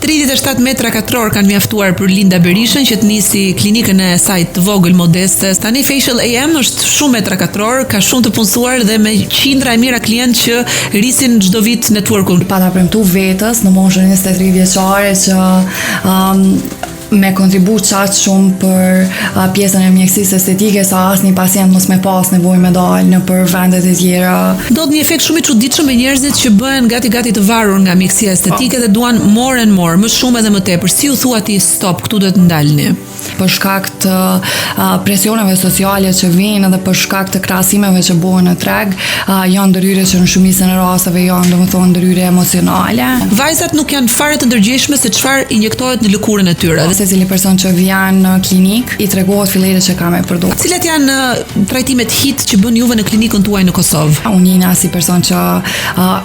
37 metra katror kanë mjaftuar për Linda Berishën që të nisi klinikën e saj të vogël modeste. Tani Facial AM është shumë metra katror, ka shumë të punësuar dhe me qindra e mira klientë që rrisin çdo vit networkun. Pa ta premtu vetës në moshën 23 vjeçare që me kontribu qatë shumë për pjesën e mjekësisë estetike sa asnjë pacient mos me pas nevojë me dalë në për vendet e tjera. Ndodh një efekt shumë i çuditshëm me njerëzit që bëhen gati të varur nga mjekësia estetike dhe duan more and more, më shumë edhe më tepër. Si u thua ti stop, këtu duhet të ndalni? Për shkak të presioneve sociale që vijnë dhe për shkak të krahasimeve që bëhen në treg, janë ndërhyrje që në shumicën e rasteve janë domethënë ndërhyrje emocionale. Vajzat nuk janë fare të ndërgjegjshme se çfarë injektohet në lëkurën e tyre. Secili person që vjen në klinik i tregohet fillimisht që ka me produkt. Cilat janë trajtimet hit që bën juve në klinikën tuaj në Kosovë? Unë jena si person që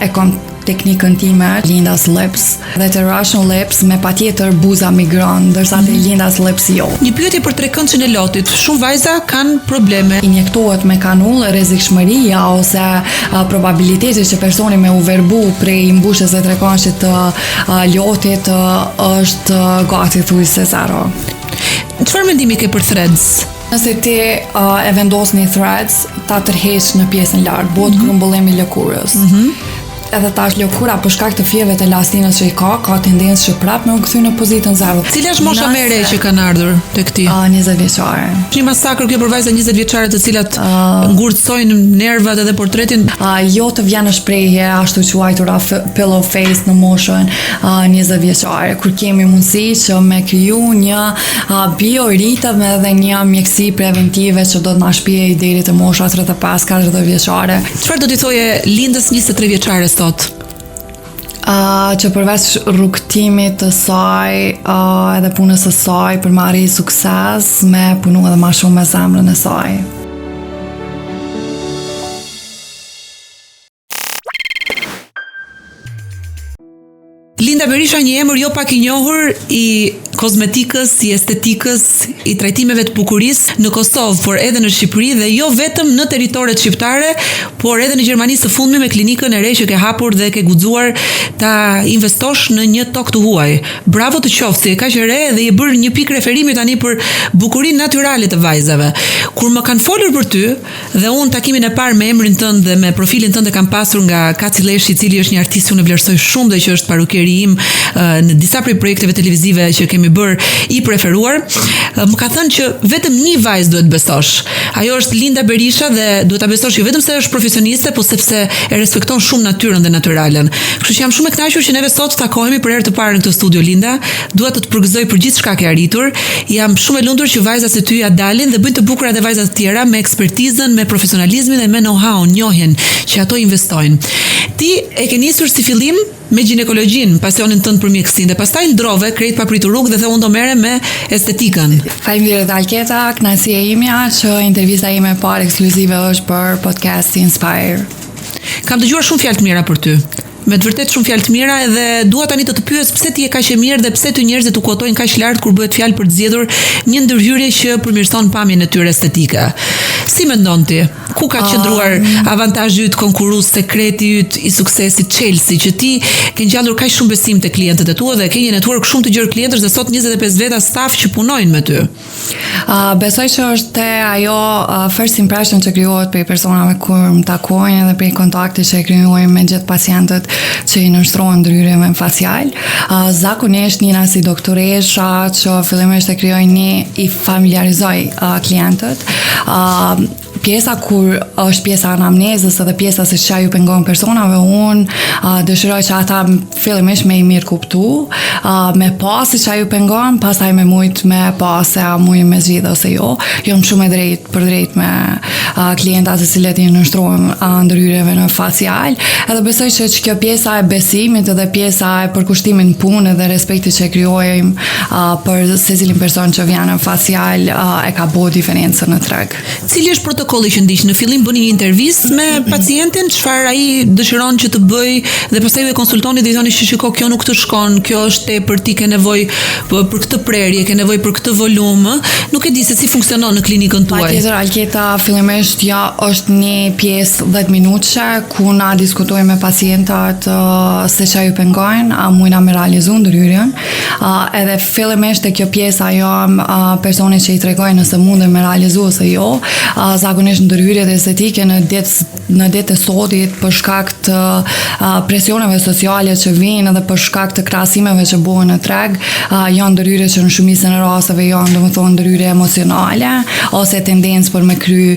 e kam teknikën time Linda's Lips dhe të Russian Lips me patjetër buza migron, ndërsa te Linda's Lips jo. Një pyetje për trekëndshën e lotit. Shumë vajza kanë probleme. Injektohet me kanull rrezikshmëria ose probabiliteti që personi me u verbu prej mbushjes së trekëndshit të lotit është gati thuajse zero. Çfarë mendimi ke për threads? Nëse ti e vendos një threads, ta tërheq në pjesën lart, bëhet grumbullimi i lëkurës. Edhe tash lëkura për shkak të fjerëve të elastinës që i ka tendencë që prapë me u kthy në pozitën zero. Cila është mosha më e re që kanë ardhur tek ti? 20 vjeçare. Është një masakër kjo për vajza 20 vjeçare të cilat ngurtësojnë nervat edhe portretin. Jo të vjen në shprehje ashtu quajtura pillow face në moshën 20 vjeçare, kur kemi mundësi që me kriju një bioritëm edhe një mjekësi preventive që do të na shpijej deri te mosha 35-40 vjeçare. Çfarë do t'i thoje Lindës 23 vjeçare sot? Që përveç rrugtimit të saj edhe punës së saj për marrë sukses, me punu edhe ma shumë me zemrën e saj. Linda Berisha, një emër jo pak i njohur i kozmetikës, i estetikës, i trajtimeve të bukurisë në Kosovë, por edhe në Shqipëri dhe jo vetëm në territoret shqiptare, por edhe në Gjermani së fundmi me klinikën e re që ke hapur dhe ke guxuar ta investosh në një tokë të huaj. Bravo të qoftë, si e kaq e re dhe je bërë një pikë referimi tani për bukurinë natyrale të vajzave. Kur më kanë folur për ty dhe unë takimin e parë me emrin tënd dhe me profilin tënd e kam pasur nga Kaci Leshi, i cili është një artist që unë vlerësoj shumë dhe që është parukieri im në disa prej projekteve televizive që kemi bërë i preferuar, më ka thënë që vetëm një vajzë duhet besosh. Ajo është Linda Berisha dhe duhet ta besosh jo vetëm se është profesioniste, por sepse e respekton shumë natyrën dhe natyralen. Kështu që jam shumë e kënaqur që neve sot takohemi për herë të parë në këtë studio, Linda. Dua të përgëzoj për gjithçka ke arritur. Jam shumë e lumtur që vajzat e ty ja dalin dhe bëjnë të bukura edhe vajzat të tjera me ekspertizën, me profesionalizmin dhe me know-how, njohjen që ato investojnë. Ti e ke nisur si fillim me ginekologjinë, pasionin tënd për mjekësinë, dhe pastaj ndrove krejt papritur rrugë dhe the unë do merrem me estetikën. Faleminderit Alketa, kënaqësia ime që intervista ime e parë ekskluzive është për podcast Inspire. Kam dëgjuar shumë fjalë të mira për ty. Me të vërtet shumë fjalë të mira dhe dua tani të pyes pse ti je kaq e mirë dhe pse ty njerëzit u kotojnë kaq lart kur bëhet fjalë për të zgjedhur një ndërhyrje që përmirëson pamjen e tyre estetike. Si mendon ti? Ku ka qëndruar avantazhi yt, konkurrues, sekreti yt i suksesit Chelsea, që ti ke ngjallur kaq shumë besim te klientët e tu dhe ke një network shumë të gjerë klientësh dhe sot 25 veta staf që punojnë me ty? Besoj që është te ajo first impression që krijohet për personave kur më takojnë dhe për kontakti që e krijojmë me gjithë pacientët që i nështrojnë ndërhyrjeve facial. Zakonisht njëna si doktoresha që fillimisht e krijoj një i familjarizoj klientët. Pjesa kur është pjesa anamnezës edhe pjesa se çfarë ju pengon personave, unë dëshiroj që ata fillimisht me i mirë kuptu, me pas se çfarë ju pengon, pastaj me mujt me pas se a muj me zgjidh ose jo. Jam shumë e drejtë për drejt me klientat të cilët i nështrojmë ndërhyrjeve në facial, edhe besoj që kjo pjesa e besimit edhe pjesa e përkushtimit në punë dhe respekti që krijojmë për secilin person që vjen në facial e ka bërë diferencën në treg. Cili është protokolli protokolli që ndiq? Në fillim bëni një intervistë me pacientin, çfarë ai dëshiron që të bëj dhe pastaj ju e konsultoni dhe i thoni shiko, kjo nuk të shkon, kjo është tepër, ti ke nevojë për këtë prerje, ke nevojë për këtë volum. Nuk e di se si funksionon në klinikën tuaj. Patjetër, Alketa, fillimisht është një pjesë 10 minutëshe ku na diskutojmë me pacientat se çfarë ju pengojnë, a mujna me realizu ndryrjen. Edhe fillimisht e kjo pjesa jam personi që i tregojnë nëse mundem me realizu ose jo. Zakonisht ndryrjet estetike në ditë e sotit për shkak të presioneve sociale që vijnë edhe për shkak të krahasimeve që bëhen në treg, janë ndryrje që në shumicën e rasteve janë domethënë ndryrje emocionale ose tendencë për me kry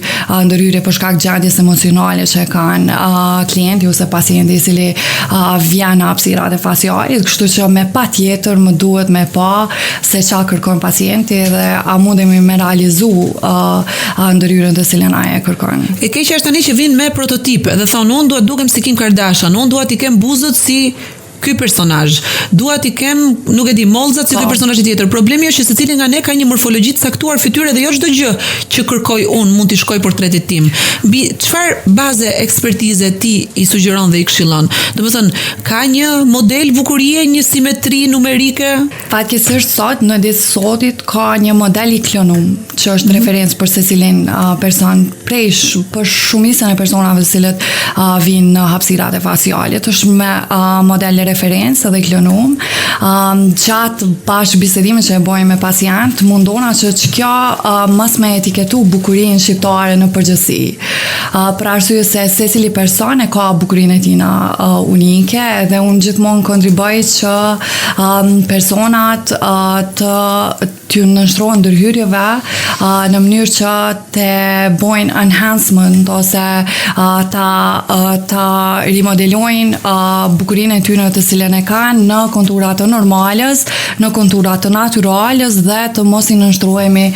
ndryrje për shkak gjendjes emocionale që kanë klienti ose pacienti i cili vjen në hapësirat e facialit, kështu që me patjetër më duhet me pa se çfarë kërkon pacienti dhe a mundemi me realizu ndryrën të cilën ai e kërkon. E keqja është tani që vinë me prototipe dhe thonë unë dua të dukem si Kim Kardashian, unë dua të kem buzët si ky personazh. Dua t'i kem, nuk e di, mollzat si ky personazh tjetër. Problemi është që secili nga ne ka një morfologji të caktuar fytyre dhe jo çdo gjë që kërkoj unë mund t'i shkoj portretit tim. Mbi çfarë baze ekspertize ti i sugjeron dhe i këshillon? Domethënë, ka një model bukurie, një simetri numerike? Fatkeqësisht sot në ditë sotit ka një model i klonum që është referencë për secilin person për shumicën e personave të cilët vinë në hapësirat e facialit. Është me model referencë dhe klonum. Gjatë bashkë bisedimit që e bojmë me pacient, mundona që kjo mos me etiketu bukurinë shqiptare në përgjithësi. Për arsye se secili person e ka bukurinë e tina unike dhe unë gjithmonë kontriboj që personat t'ju nështrojnë ndërhyrjeve në mënyrë që të bojnë enhancement ose ta rimodelojnë bukurinë e tyre të cilën e kanë në konturat të normalës, në konturat të natyralës dhe të mos i nështrojemi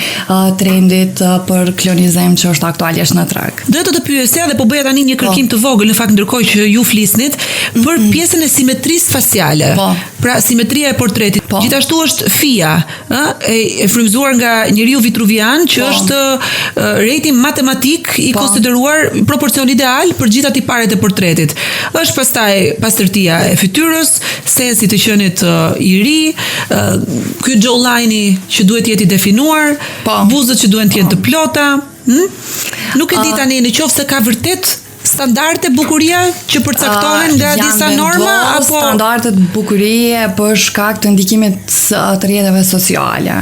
trendit për klonizim që është aktualisht në treg. Do të pyesja dhe po bëja tani një kërkim të vogël në fakt ndërkohë që ju flisnit për pjesën e simetrisë faciale. Pra simetria e portretit. Gjithashtu është fia, e frymëzuar nga njeriu vitruvian që është rating matematik i konsideruar proporcion ideal për gjitha tiparet e portretit. Është pastaj pastërtia e fytyrës, sensi të qenit i ri, ky jawline që duhet të jetë i definuar, buzët që duhen të jenë të plota. Nuk e di tani nëse ka vërtet standarde bukuria që përcaktohen nga disa norma apo standardet bukurie për shkak të ndikimit të rrjeteve sociale.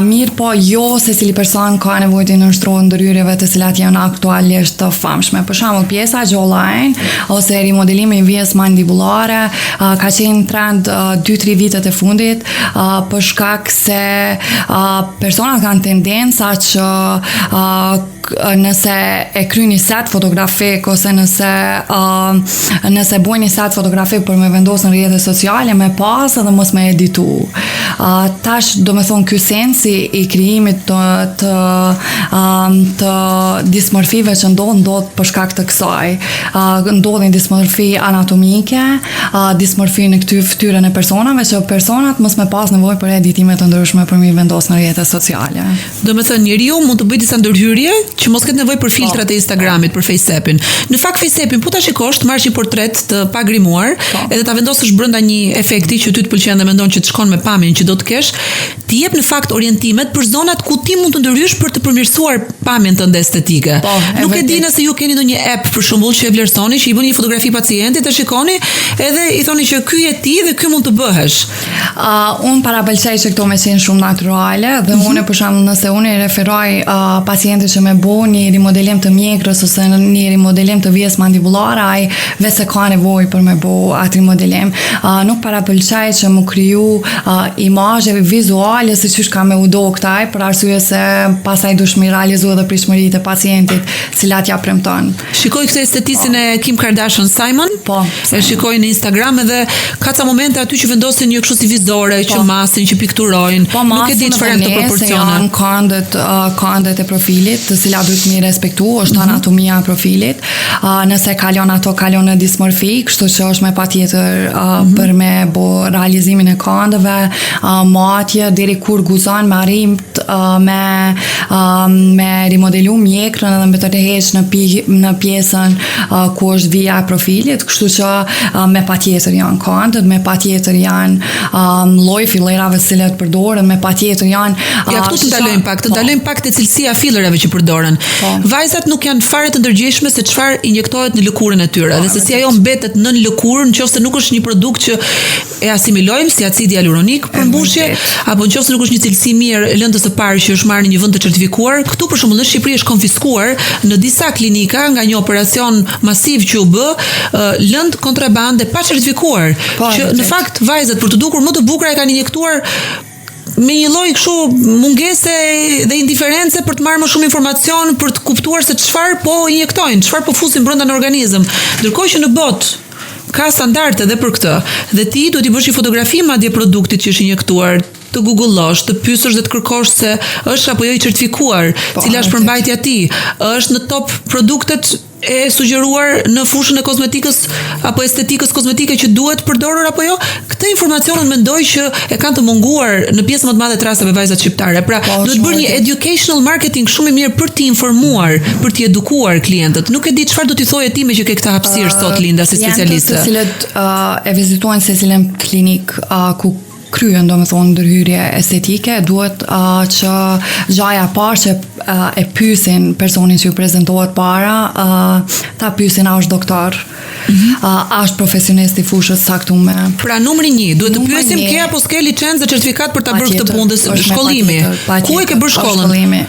Mirë po jo secili person ka nevojë të nështrohet ndryrjeve të cilat janë aktualisht të famshme. Për shembull, pjesa jawline ose rimodelimi i vijës mandibulare ka qenë trend 2-3 vitet e fundit për shkak se personat kanë tendenca që nëse e kryni set fotografik ose nëse bojnë një set fotografik për me vendosë në rrjetet sociale me pas edhe mos me editu. Tash do me thonë ky sensi i krijimit të dismorfive që ndodh për shkak të kësaj. Ndodhin dismorfi anatomike, dismorfi në këtë fytyrën e personave që personat mos me pas nevojë për editime të ndryshme për me vendosë në rrjetet sociale. Do me thënë njeriu mund të bëjë disa ndërhyrje që mos ketë nevojë për filtrat e Instagramit, për FaceApp-in. Në fakt FaceApp-in po ta shikosh, të marrësh një portret të pagrimuar, edhe ta vendosësh brenda një efekti që ty të pëlqen dhe mendon që të shkon me pamjen që do të kesh, ti jep në fakt orientimet për zonat ku ti mund të ndërhysh për të përmirësuar pamjen tënde estetike. Nuk e di nëse ju keni ndonjë app për shembull që e vlerësoni, që i bëni një fotografi pacientit, e shikoni edhe i thoni që ky je ti dhe ky mund të bëhesh. Unë parapëlqej që këto me qenë shumë natyrale dhe unë për shembull nëse unë i referoj pacientit që me një rimodelim të mjekrës ose një rimodelim të vijës mandibulare, ai vetë ka nevojë për me bëu atë rimodelim. Nuk parapëlqej që më kriju imazhe vizuale siç ka me u do këtaj, për arsye se pastaj dush mi realizu edhe pritshmëritë e pacientit, cilat ja premton. Shikoj këtë estetisin e Kim Kardashian Simon, e shikoj në Instagram edhe ka ca momente aty që vendosin një kështu si vizore, që masin, që pikturojnë. Nuk e di çfarë janë këto proporcione. Këndet e profilit, të cilat gjithçka duhet mi respektu, është anatomia e profilit. Nëse kalon në dismorfi, kështu që është me patjetër për me bo realizimin e këndëve, matje deri kur guzon me arrimt me rimodelu mjekrën edhe me të reheq në pjesën ku është vija e profilit, kështu që me patjetër janë këndët, me patjetër janë lloj fillerave se cilat përdoren, me patjetër janë ja këtu të ndalojmë pak te cilësia e fillerave që përdoren. Vajzat nuk janë fare të ndërgjegjshme se çfarë injektohet në lëkurën e tyre, dhe se si ajo mbetet nën lëkurë, nëse nuk është një produkt që e asimilojmë si acidi hialuronik për mbushje, apo nëse nuk është një cilësi mirë e lëndës së parë që është marrë në një vend të certifikuar. Këtu për shembull në Shqipëri është konfiskuar në disa klinika nga një operacion masiv që u bë, lëndë kontrabande pa certifikuar, që në fakt vajzat për të dukur më të bukura e kanë injektuar me një lloj kështu mungese dhe indiferencë për të marrë më shumë informacion, për të kuptuar se çfarë po injektojnë, çfarë po fusin brenda në organizëm. Ndërkohë që në botë ka standarde edhe për këtë. Dhe ti duhet i bësh një fotografi madje produktit që është injektuar, të googullosh, të pyesësh dhe të kërkosh se është apo jo i certifikuar, cila është përmbajtja e tij, është në top produktet e sugjeruar në fushën e kozmetikës apo estetikës kozmetike që duhet përdorur apo jo. Këtë informacionet mendoj që e kanë të munguar në pjesën më të madhe të rasteve vajzat shqiptare. Pra, duhet bërë një educational marketing shumë i mirë për t'i informuar, për t'i edukuar klientët. Nuk e di çfarë do t'i thojë ti me që ke këtë hapësirë sot, Linda, si specialiste. Janë të cilët e vizitojnë secilën klinik ku kryen domethënë ndërhyrje estetike, duhet që gjaja parë që e pyesin personin që ju prezantohet para, ta pyesin a është doktor, a është profesionist i fushës saktume. Pra numri 1, duhet të pyesim ke apo s'ke licencë dhe certifikat për ta bërë këtë punë, shkollimi. Ku e ke bërë shkollën? Shkollimi.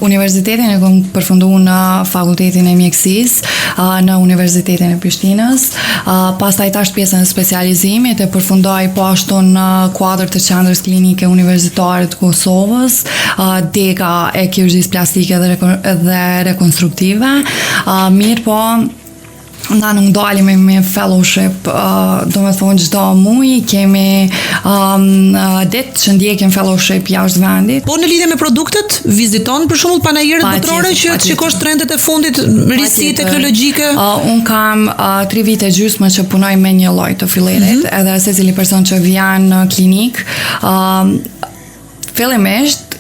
Universitetin e kam përfunduar në Fakultetin e Mjekësisë, në Universitetin e Prishtinës. Pastaj tash pjesën e specializimit e përfundoi po ashtu në kuadër të qendrës klinike universitare të Kosovës, dega e kirurgjisë plastike dhe rekonstruktive. Mirë po, na nuk dalim me fellowship, do me thonë çdo muaj kemi ditë që ndjekim fellowship jashtë vendit. Po në lidhje me produktet, viziton për shembull panajerët botërore që të shikosh trendet e fundit, risi teknologjike? Un kam 3 vite gjysmë që punoj me një lloj të fillerit, edhe secili person që vjen në klinik, fillimisht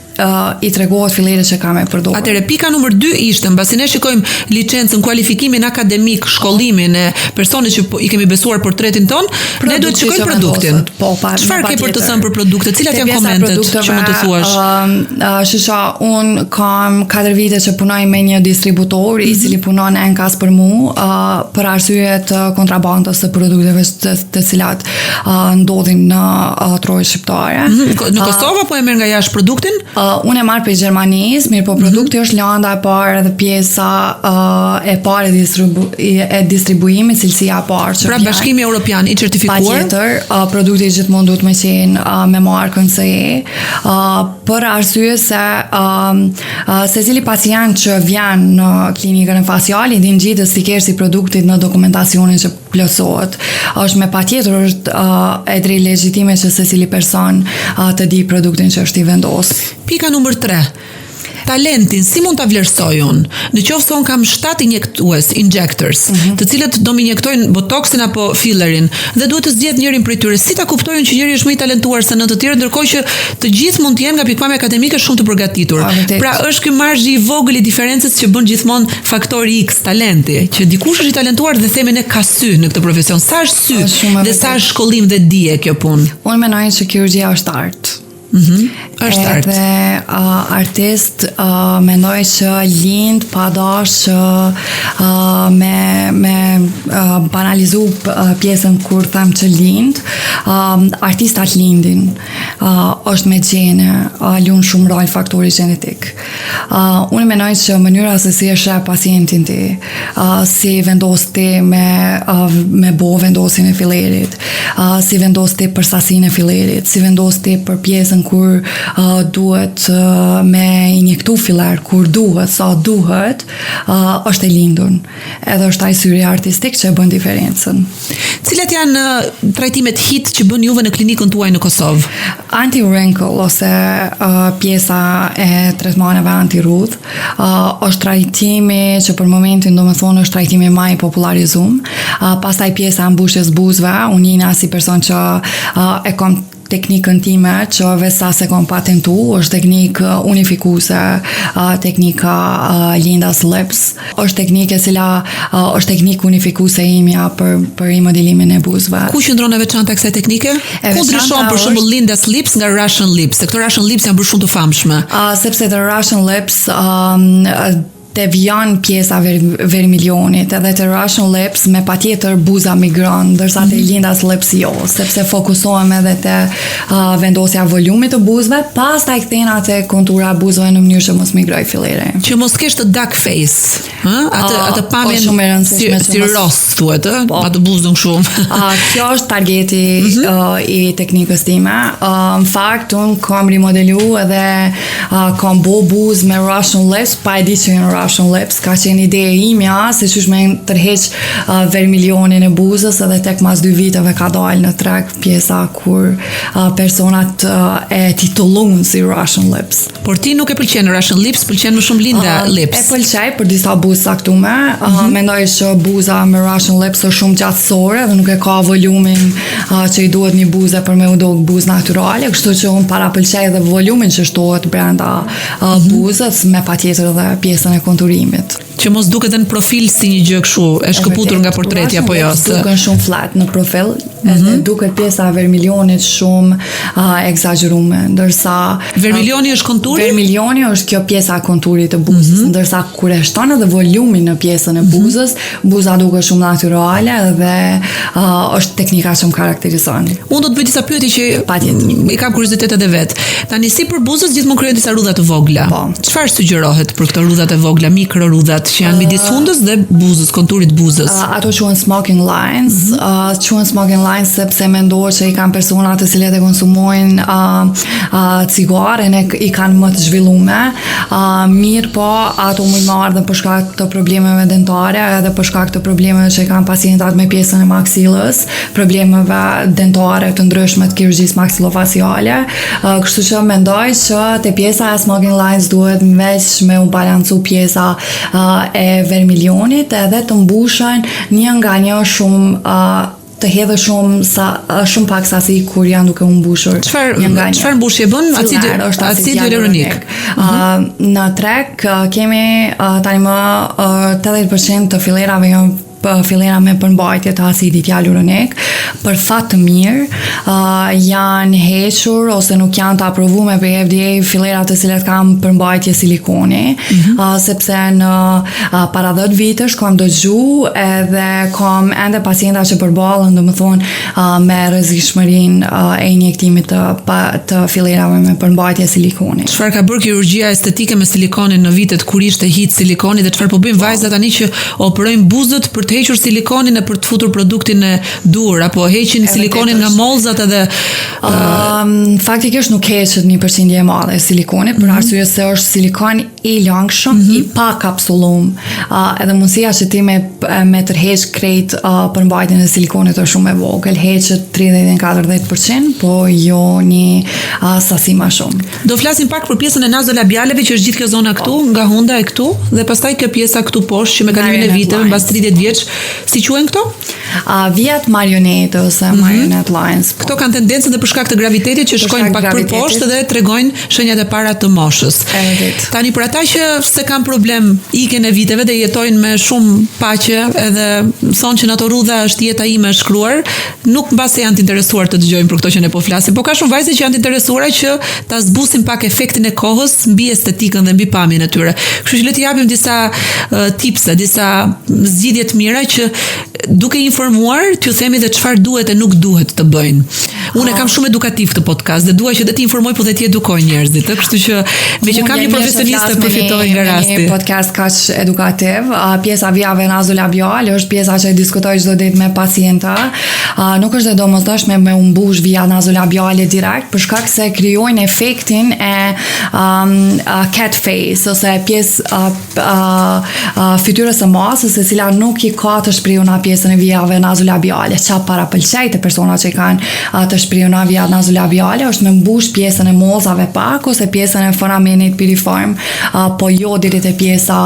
i tregohet fillerit që ka me përdorur. Atëre pika numër 2 ishte, mbasi ne shikojmë licencën, kualifikimin akademik, shkollimin e personit që i kemi besuar portretin ton, ne duhet të shikojmë produktin. Çfarë ke për të thënë për produktet? Cilat janë komentet që mund të thuash? Shisha, un kam 4 vite që punoj me një distributor i cili punon enkas për mua, për arsye të kontrabandës së produkteve të cilat ndodhin në trojë shqiptare. Në Kosovë apo e merr nga jashtë produktin? Unë e marr për Gjermanisë, mirë po produkti është lënda e parë dhe pjesa e parë e distribuimit, cilësia e parë që pra Bashkimi Evropian i certifikuar. Patjetër, produkti gjithmonë duhet më qenë me markën CE, për arsye se secili pacient që vjen në klinikën e facialit din gjithë stikersi i produktit në dokumentacionin që plotësohet. Është me patjetër është e drejtë legjitime që secili person të di produktin që është i vendosur. Pika numër 3. Talentin, si mund ta vlerësoj unë? Në qoftë se unë kam 7 injectors, të cilët do më injektojnë botoksin apo fillerin, dhe duhet të zgjedh njërin prej tyre, si ta kuptojnë që njëri është më i talentuar se në të tjerë, ndërkohë që të gjithë mund të jenë nga pikpamja akademike shumë të përgatitur. Pra është ky marzhi i vogël i diferencës që bën gjithmonë faktori X, talenti, që dikush është i talentuar dhe themi ne ka sy në këtë profesion. Sa është sy dhe sa është shkollim dhe dije kjo punë? Unë mendoj se kirurgjia është art. Është art. Edhe artist mendoj që lind pa dash me banalizu pjesën kur them që lind, artistat lindin, është me gjene, lun shumë rol faktori genetik. Unë mendoj që mënyra se si e sheh pacientin ti, si vendos ti me bo vendosin e fillerit, si vendos ti për sasinë e fillerit, si vendos ti për pjesën kur duhet me injektu filler kur duhet, sa duhet, është e lindur. Edhe është ai syri artistik që bën diferencën. Cilat janë trajtimet hit që bën juve në klinikën tuaj në Kosovë? Anti-wrinkle ose pjesa e tretmaneve anti-rudh është trajtimi që për momentin do më thonë është trajtimi më i popularizuar. Pastaj pjesa e mbushjes buzëve, unë jena si person që e kam teknikën time që vesa se kom patentu, është teknikë unifikuese, teknika Linda's Lips, është teknikë e cila është teknikë unifikuese imja për modelimin e buzëve. Ku qëndron e veçanta kësaj teknike? Ku ndryshon për shembull Linda's Lips nga Russian Lips? Se këto Russian Lips janë bërë shumë të famshme. Sepse të Russian Lips devion pjesa vermilionit, edhe të Russian Lips me patjetër buza migron, ndërsa të Linda's Lips jo, sepse fokusohem edhe te vendosja volumit të buzëve, pastaj kthena te kontura e buzëve në mënyrë që mos migroj fillere. Që mos kesh të duck face, atë pamjen si ros thuhet, atë buzën kështu. Kjo është targeti i teknikës time. Në fakt unë kam rimodelu edhe kam bo buzë me Russian Lips, pa e di që në Russian Lips, ka qenë ideja imja se qysh me tërheq vermilionin e buzës, edhe tek mas 2 viteve ka dalë në treg pjesa kur personat e titullun si Russian Lips. Por ti nuk e pëlqen Russian Lips, pëlqen më shumë Linda Lips. E pëlqej për disa buzë saktume. Mendoj që buza me Russian Lips është shumë gjatësore dhe nuk e ka volumin që i duhet një buze për me u dogë buzë natyrale, kështu që unë para pëlqej edhe volumin që shtohet brenda buzës me patjetër edhe pjesën e konturimit. Që mos duket në profil si një gjë kështu, e shkëputur nga portreti apo jo. Duken shumë flat në profil, edhe duket pjesa e vermilionit shumë egzagerume, ndërsa vermilioni është konturi? Vermilioni është kjo pjesa e konturit të buzës, ndërsa kur e shton edhe volumin në pjesën e buzës, buza duket shumë natyrale dhe është teknika që më karakterizon. Unë do të bëj disa pyetje që i kam kuriozitet edhe vet. Tani si për buzës gjithmonë krijohen disa rrudha të vogla. Çfarë sugjerohet për këto rrudha të vogla, mikrorrudhat që janë midis fundës dhe buzës, konturit buzës? Ato quhen smoking lines. Quhen smoking lines sepse mendohet që i kanë persona të cilët e konsumojnë cigaren i kanë më të zhvilluar. Mirë po, ato mund të ardhen për shkak të problemeve dentare edhe për shkak të problemeve që i kanë pacientat me pjesën e maksilës, problemeve dentare të ndryshme të kirurgjisë maksilofaciale. Kështu që mendoj që te pjesa e smoking lines duhet veç me u balancu pjesa e vermilionit edhe të mbushen një nga një shumë të hedhë shumë pak sasi kur janë duke u mbushur. Çfarë mbushje bën? Acid hyaluronik. Në treg kemi tani më 80% të fillerave janë fillera me përmbajtje të acidit hyaluronik. Për fat të mirë janë hequr ose nuk janë të aprovuar me FDA fillerat të cilat kanë përmbajtje silikoni, sepse në para 10 vitesh kam dëgju edhe kam ende pacienta që përballen, domethënë me rrezikshmërinë e injektimit të fillerave me përmbajtje silikoni. Çfarë ka bërë kirurgjia estetike me silikonin në vitet kur ishte hit silikoni dhe çfarë po bëjnë vajzat tani që operojnë buzët për të hequr silikonin e për të futur produktin e dur, apo heqin silikonin nga mollzat edhe faktikisht nuk heqet 1% e madhe e silikonit, për arsye se është silikon i lëngshëm, i pa kapsullum. Edhe mundësia që ti me tërheq krejt përmbajtjen e silikonit është shumë e vogël, heqet 30-40%, po jo një sasi më shumë. Do flasim pak për pjesën e nazolabialeve, që është gjithë kjo zona këtu, nga hunda e këtu, dhe pastaj kjo pjesa këtu poshtë që me kalimin e viteve, mbas 30 vjeç, si quhen këto? Vjet marionete ose marionette lines. Këto kanë tendencën dhe për shkak të gravitetit që shkojnë pak për poshtë dhe tregojnë shenjat e para të moshës. Tani për ata që se kanë problem ikjen e viteve dhe jetojnë me shumë paqe edhe thonë që në ato rrudha është jeta ime e shkruar, nuk mbase janë të interesuar të dëgjojnë për këto që ne po flasim, por ka shumë vajze që janë të interesuara që ta zbusin pak efektin e kohës mbi estetikën dhe mbi pamjen e tyre. Kështu që le t'i japim disa tipse, disa zgjidhje të mira që duke informuar, t'ju themi dhe çfarë duhet e nuk duhet të bëjnë. Unë kam shumë edukativ këtë podcast dhe dua që të informoj po dhe t'i edukoj njerëzit, kështu që me që kam një profesionist të përfitoj nga rasti. Një podcast kaq edukativ, pjesa vijave nazolabiale është pjesa që diskutoj çdo ditë me pacienta. Nuk është e domosdoshme me u mbush vija nazolabiale direkt, për shkak se krijojnë efektin e cat face ose pjesë fytyrës së masës, e cila nuk i ka të shprehuna pjesën e vijave nazolabiale. Çfarë para pëlqej te persona që kanë të shprehuna vijat nazolabiale është me mbush pjesën e mollzave pak ose pjesën e foramenit piriform, po jo deri te pjesa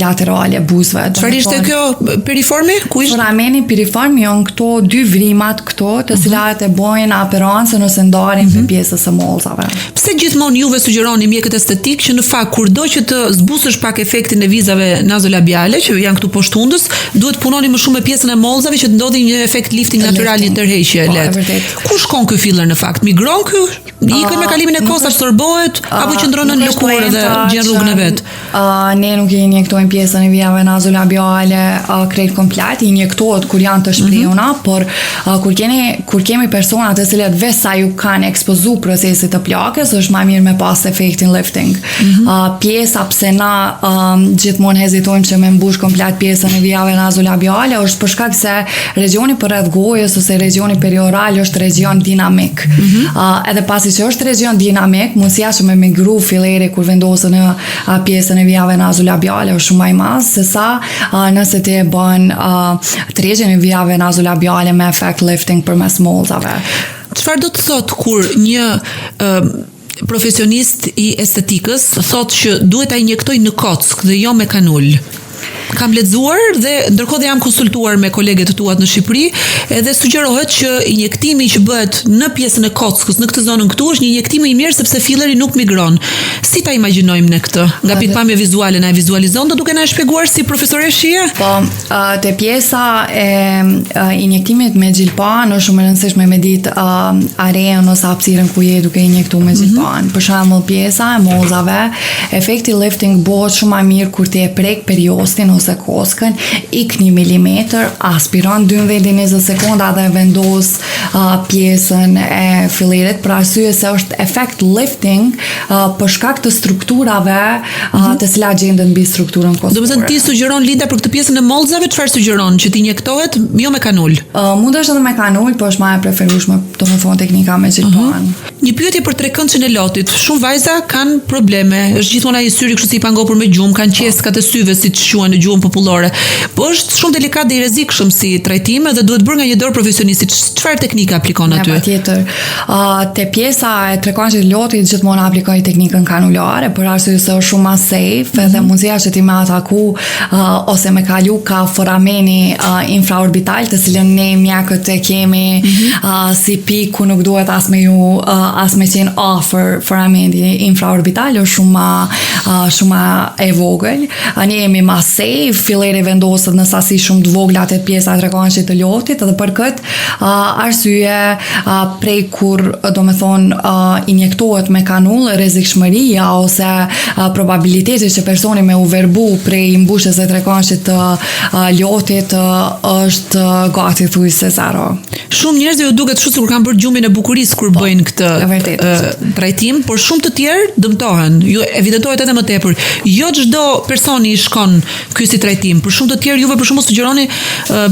laterale buzëve. Çfarë ishte kjo piriformi? Ku ishte? Forameni piriform janë këto dy vrimat këto, të cilat e bojnë aperancën ose ndarjen te pjesës së mollzave. Pse gjithmonë juve sugjeroni mjekët estetik që në fakt kurdo që të zbusësh pak efektin e vizave nazolabiale që janë këtu poshtë hundës, duhet punoni më shumë me pjesën e mollzave që të ndodhi një efekt lifting natyral, një tërheqje lehtë. Ku shkon ky filler në fakt? Migron ky? Ikën me kalimin e kohës, absorbohet apo qëndron në lëkurë dhe gjen rrugën e vet? Ne nuk i injektojmë pjesën e vijave nazolabiale krejt komplet, injektohet kur janë të shprehuna, por kur kemi persona të cilët vesa ju kanë ekspozu procesit të plakës, është më mirë me pas efektin lifting. Pjesa pse na gjithmonë hezitojmë që me mbush komplet pjesën e vijave nazolabiale është për shkak se regioni përreth gojës ose regioni perioral është region dinamik. Edhe pasi që është region dinamik, mundësia që me migru filleri kur vendosën në pjesën e vijave nazolabiale është shumë më e madhe se sa nëse ti e bën tregjen e vijave nazolabiale me efekt lifting përmes mollzave. Çfarë do të thotë kur një profesionist i estetikës thotë që duhet ta injektoj në kock dhe jo me kanul? Kam lexuar dhe ndërkohë jam konsultuar me kolegët të tuat në Shqipëri, edhe sugjerohet që injektimi që bëhet në pjesën e kockës, në këtë zonën këtu, është një injektim i mirë sepse filleri nuk migron. Si ta imagjinojmë ne këtë? Nga pikpamja vizuale na e vizualizon, do duke na shpjeguar si profesoresh shije? Po, te pjesa e injektimit me xhilpan është shumë e rëndësishme me ditë areën ose hapësirën ku je duke injektuar me xhilpan. Për shembull, pjesa e mollzave, efekti lifting bëhet shumë më mirë kur ti e prek periostin ose koskën, ik 1 milimetër, aspiron 12-20 sekonda dhe vendos pjesën e fillerit, për arsye se është efekt lifting për shkak të strukturave të cilat gjenden mbi strukturën koskore. Do të thënë ti sugjeron Linda për këtë pjesën e mollzave, çfarë sugjeron? Që të injektohet jo me kanul? Mund është edhe me kanul, por është më e preferueshme, domethënë teknika me xhilpan. Një pyetje për trekëndshën e lotit. Shumë vajza kanë probleme. Është gjithmonë ai syri kështu si i pangopur me gjumë, kanë qeskat e syve siç quhen në gjuhën popullore. Po është shumë delikat dhe i rrezikshëm si trajtim dhe duhet bërë nga një dorë profesionisti. Çfarë teknika aplikon aty? Patjetër. Te pjesa e trekëndshit të lotit gjithmonë aplikoj teknikën kanulare, për arsye se është shumë më safe dhe mundësia që ti me ataku ose me kalu ka forameni infraorbital, të cilën ne mjekët e kemi si pikë ku nuk duhet as me qenë afër forameni infraorbital, është shumë e vogël. Ne jemi më safe, filleri vendoset në sasi shumë të vogla te pjesa e trekëndshit të lotit, dhe për këtë arsye prej kur injektohet me kanul, rrezikshmëria ose probabiliteti që personi me u verbu prej mbushjes së trekëndshit të lotit është gati thuajse zero. Shumë njerëz ju duket kështu sikur kanë bërë gjumin e bukurisë kur bëjnë këtë trajtim, por shumë të tjerë dëmtohen. Ju evidentohet edhe më tepër. Jo çdo personi i shkon ky si trajtim. Për shumë të tjerë juve për shembull sugjeroni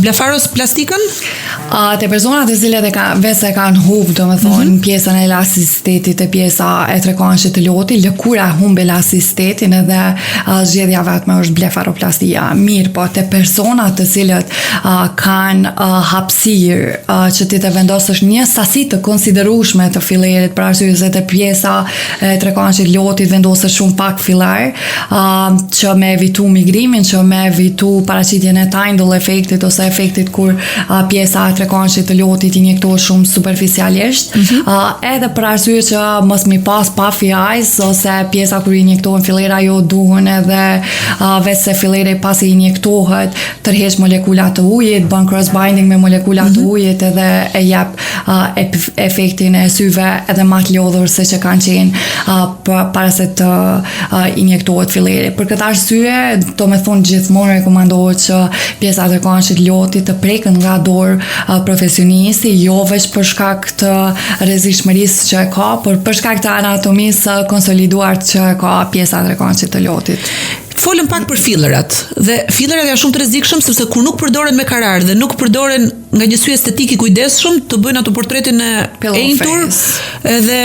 blefarosplastikën? Te personat e cilët e kanë humb, domethënë pjesën e elasticitetit e pjesa e trekëndshit të lotit, lëkura humb elasticitetin edhe zgjedhja vetme është blefaroplastia. Mirë, po te personat të cilët kanë hapësirë që ti të vendosësh një sasi të konsiderueshme të fillerit, për arsye se te pjesa e trekëndshit lotit vendosësh shumë pak filler, që me evitu migrimin, që me evitu paraqitjen e Tyndall efektit ose efektit kur pjesa e trekëndshit të lotit injektohet shumë superficialisht, edhe për arsye që mos mi pas puffy eyes ose pjesa kur injektohen fillera jo duhen, edhe vetë se filleri pasi injektohet tërheq molekula të ujit, bën cross binding me molekula të ujit edhe e jep efektin e syve edhe më të lodhur se që kanë qenë para se të injektohet filleri. Për këtë arsye, domethënë gjithmonë rekomandohet që pjesa e tërkohshit lotit të preken nga dorë profesionisti, jo veç për shkak të rrezikshmërisë që e ka, por për shkak të anatomisë konsoliduar që ka pjesa e tërkohshit të lotit. Folëm pak për fillerat, dhe fillerat janë shumë të rrezikshëm sepse kur nuk përdoren me karar dhe nuk përdoren nga një sy estetik i kujdesshëm, të bëjnë ato portretin e enjtur edhe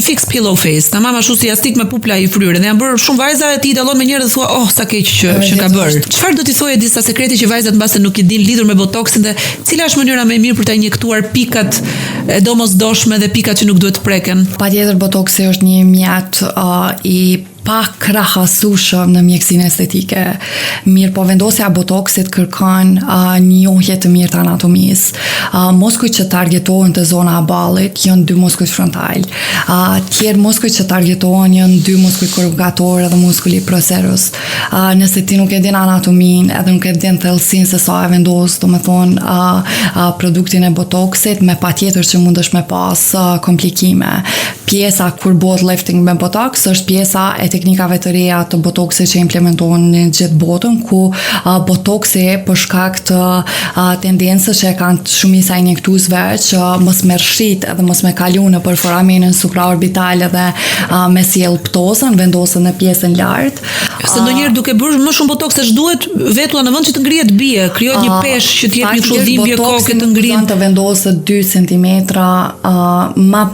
fix pillow face, tamam ashtu si jastik me pupla i fryrë. Dhe janë bërë shumë vajza e ti i dallon me njerëz dhe thua, "Oh, sa keq që ka bërë." Çfarë do t'i thojë disa sekrete që vajzat mbase nuk i din lidhur me botoksin dhe cila është mënyra më e mirë për ta injektuar pikat e domosdoshme dhe pikat që nuk duhet të preken? Patjetër botoksi është një mjet i pa krahasueshëm në mjekësinë estetike. Mirë po vendosja botoksit kërkon njohje të mirë të anatomisë. Muskujt që targetohen te zona e ballit janë dy muskujt frontal. Tjerë muskujt që targetohen janë dy muskujt korrugator dhe muskuli procerus. Nëse ti nuk e din anatominë edhe nuk e din thellësinë se sa e vendos, domethënë produktin e botoksit, me patjetër që mundesh me pas komplikime. Pjesa kur bëhet lifting me botox është pjesa e teknikave të reja të botoksit që implementohen në gjithë botën, ku botoksi për shkak të tendencës që kanë shumica e injektuesve që mos me rshit edhe mos me kalu në përforamenin supraorbital dhe me sjell ptozën, vendosen në pjesën lart. Se ndonjëherë duke bërë më shumë botoks se ç'duhet, vetulla në vend që të ngrihet bie, krijohet një peshë që të jep një kështu dhimbje koke të ngrihen. Të vendoset 2 cm,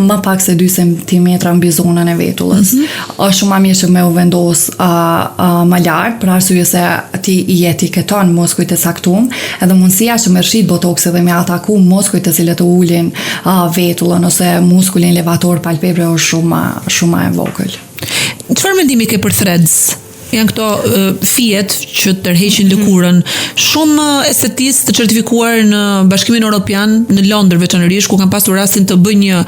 më pak se 2 cm mbi zonën e vetullës. Është shumë më mirë që me u vendos më lart, për arsye se ti i etiketon muskujt e caktuar, edhe mundësia që me rshit botoks dhe me ataku muskujt të cilët ulin vetullën ose muskulin levator palpebre është shumë e vogël. Çfarë mendimi ke për threads? Janë këto fijet që tërheqin lëkurën. Shumë estetistë të certifikuar në Bashkimin Evropian, në Londër veçanërisht, ku kam pasur rastin të bëj një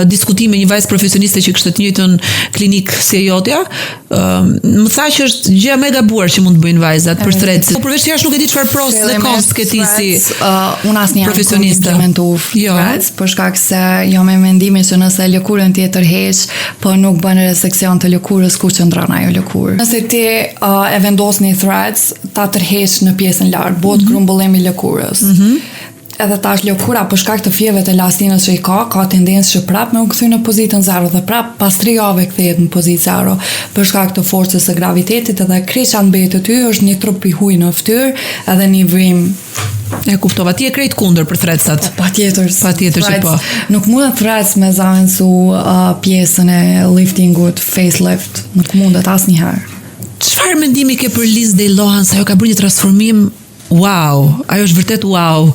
diskutim me një vajzë profesioniste që kishte të njëjtën klinik si e jotja, më tha që është gjë më e gabuar që mund të bëjnë vajzat për threads. Po përveç jashtë nuk e di çfarë pros dhe cons ke ti si unë asnjëherë profesioniste. Threads, për shkak se jam me mendimin që nëse lëkurën ti e tërheq, po nuk bën reseksion të lëkurës, ku qëndron ajo lëkurë. Nëse ti e vendos një threads, ta tërheq në pjesën lart, bëhet grumbullimi i lëkurës. Edhe tash lëkura për shkak të fijeve të elastinës që i ka tendencë që prap me u kthy në pozitën 0 dhe prap pas 3 javë kthehet në pozitë 0 për shkak të forcës së gravitetit, edhe kreça mbetet ty është një trup i huaj në fytyrë edhe një vrim. E kuptova, ti e krejt kundër për threadsat. Patjetër që po. Nuk mundet threads me zaventu pjesën e liftingut, facelift, nuk mundet asnjëherë. Çfarë mendimi ke për Liz Day Lohan, sa ajo ka bërë një transformim? Wow, ajo është vërtet wow.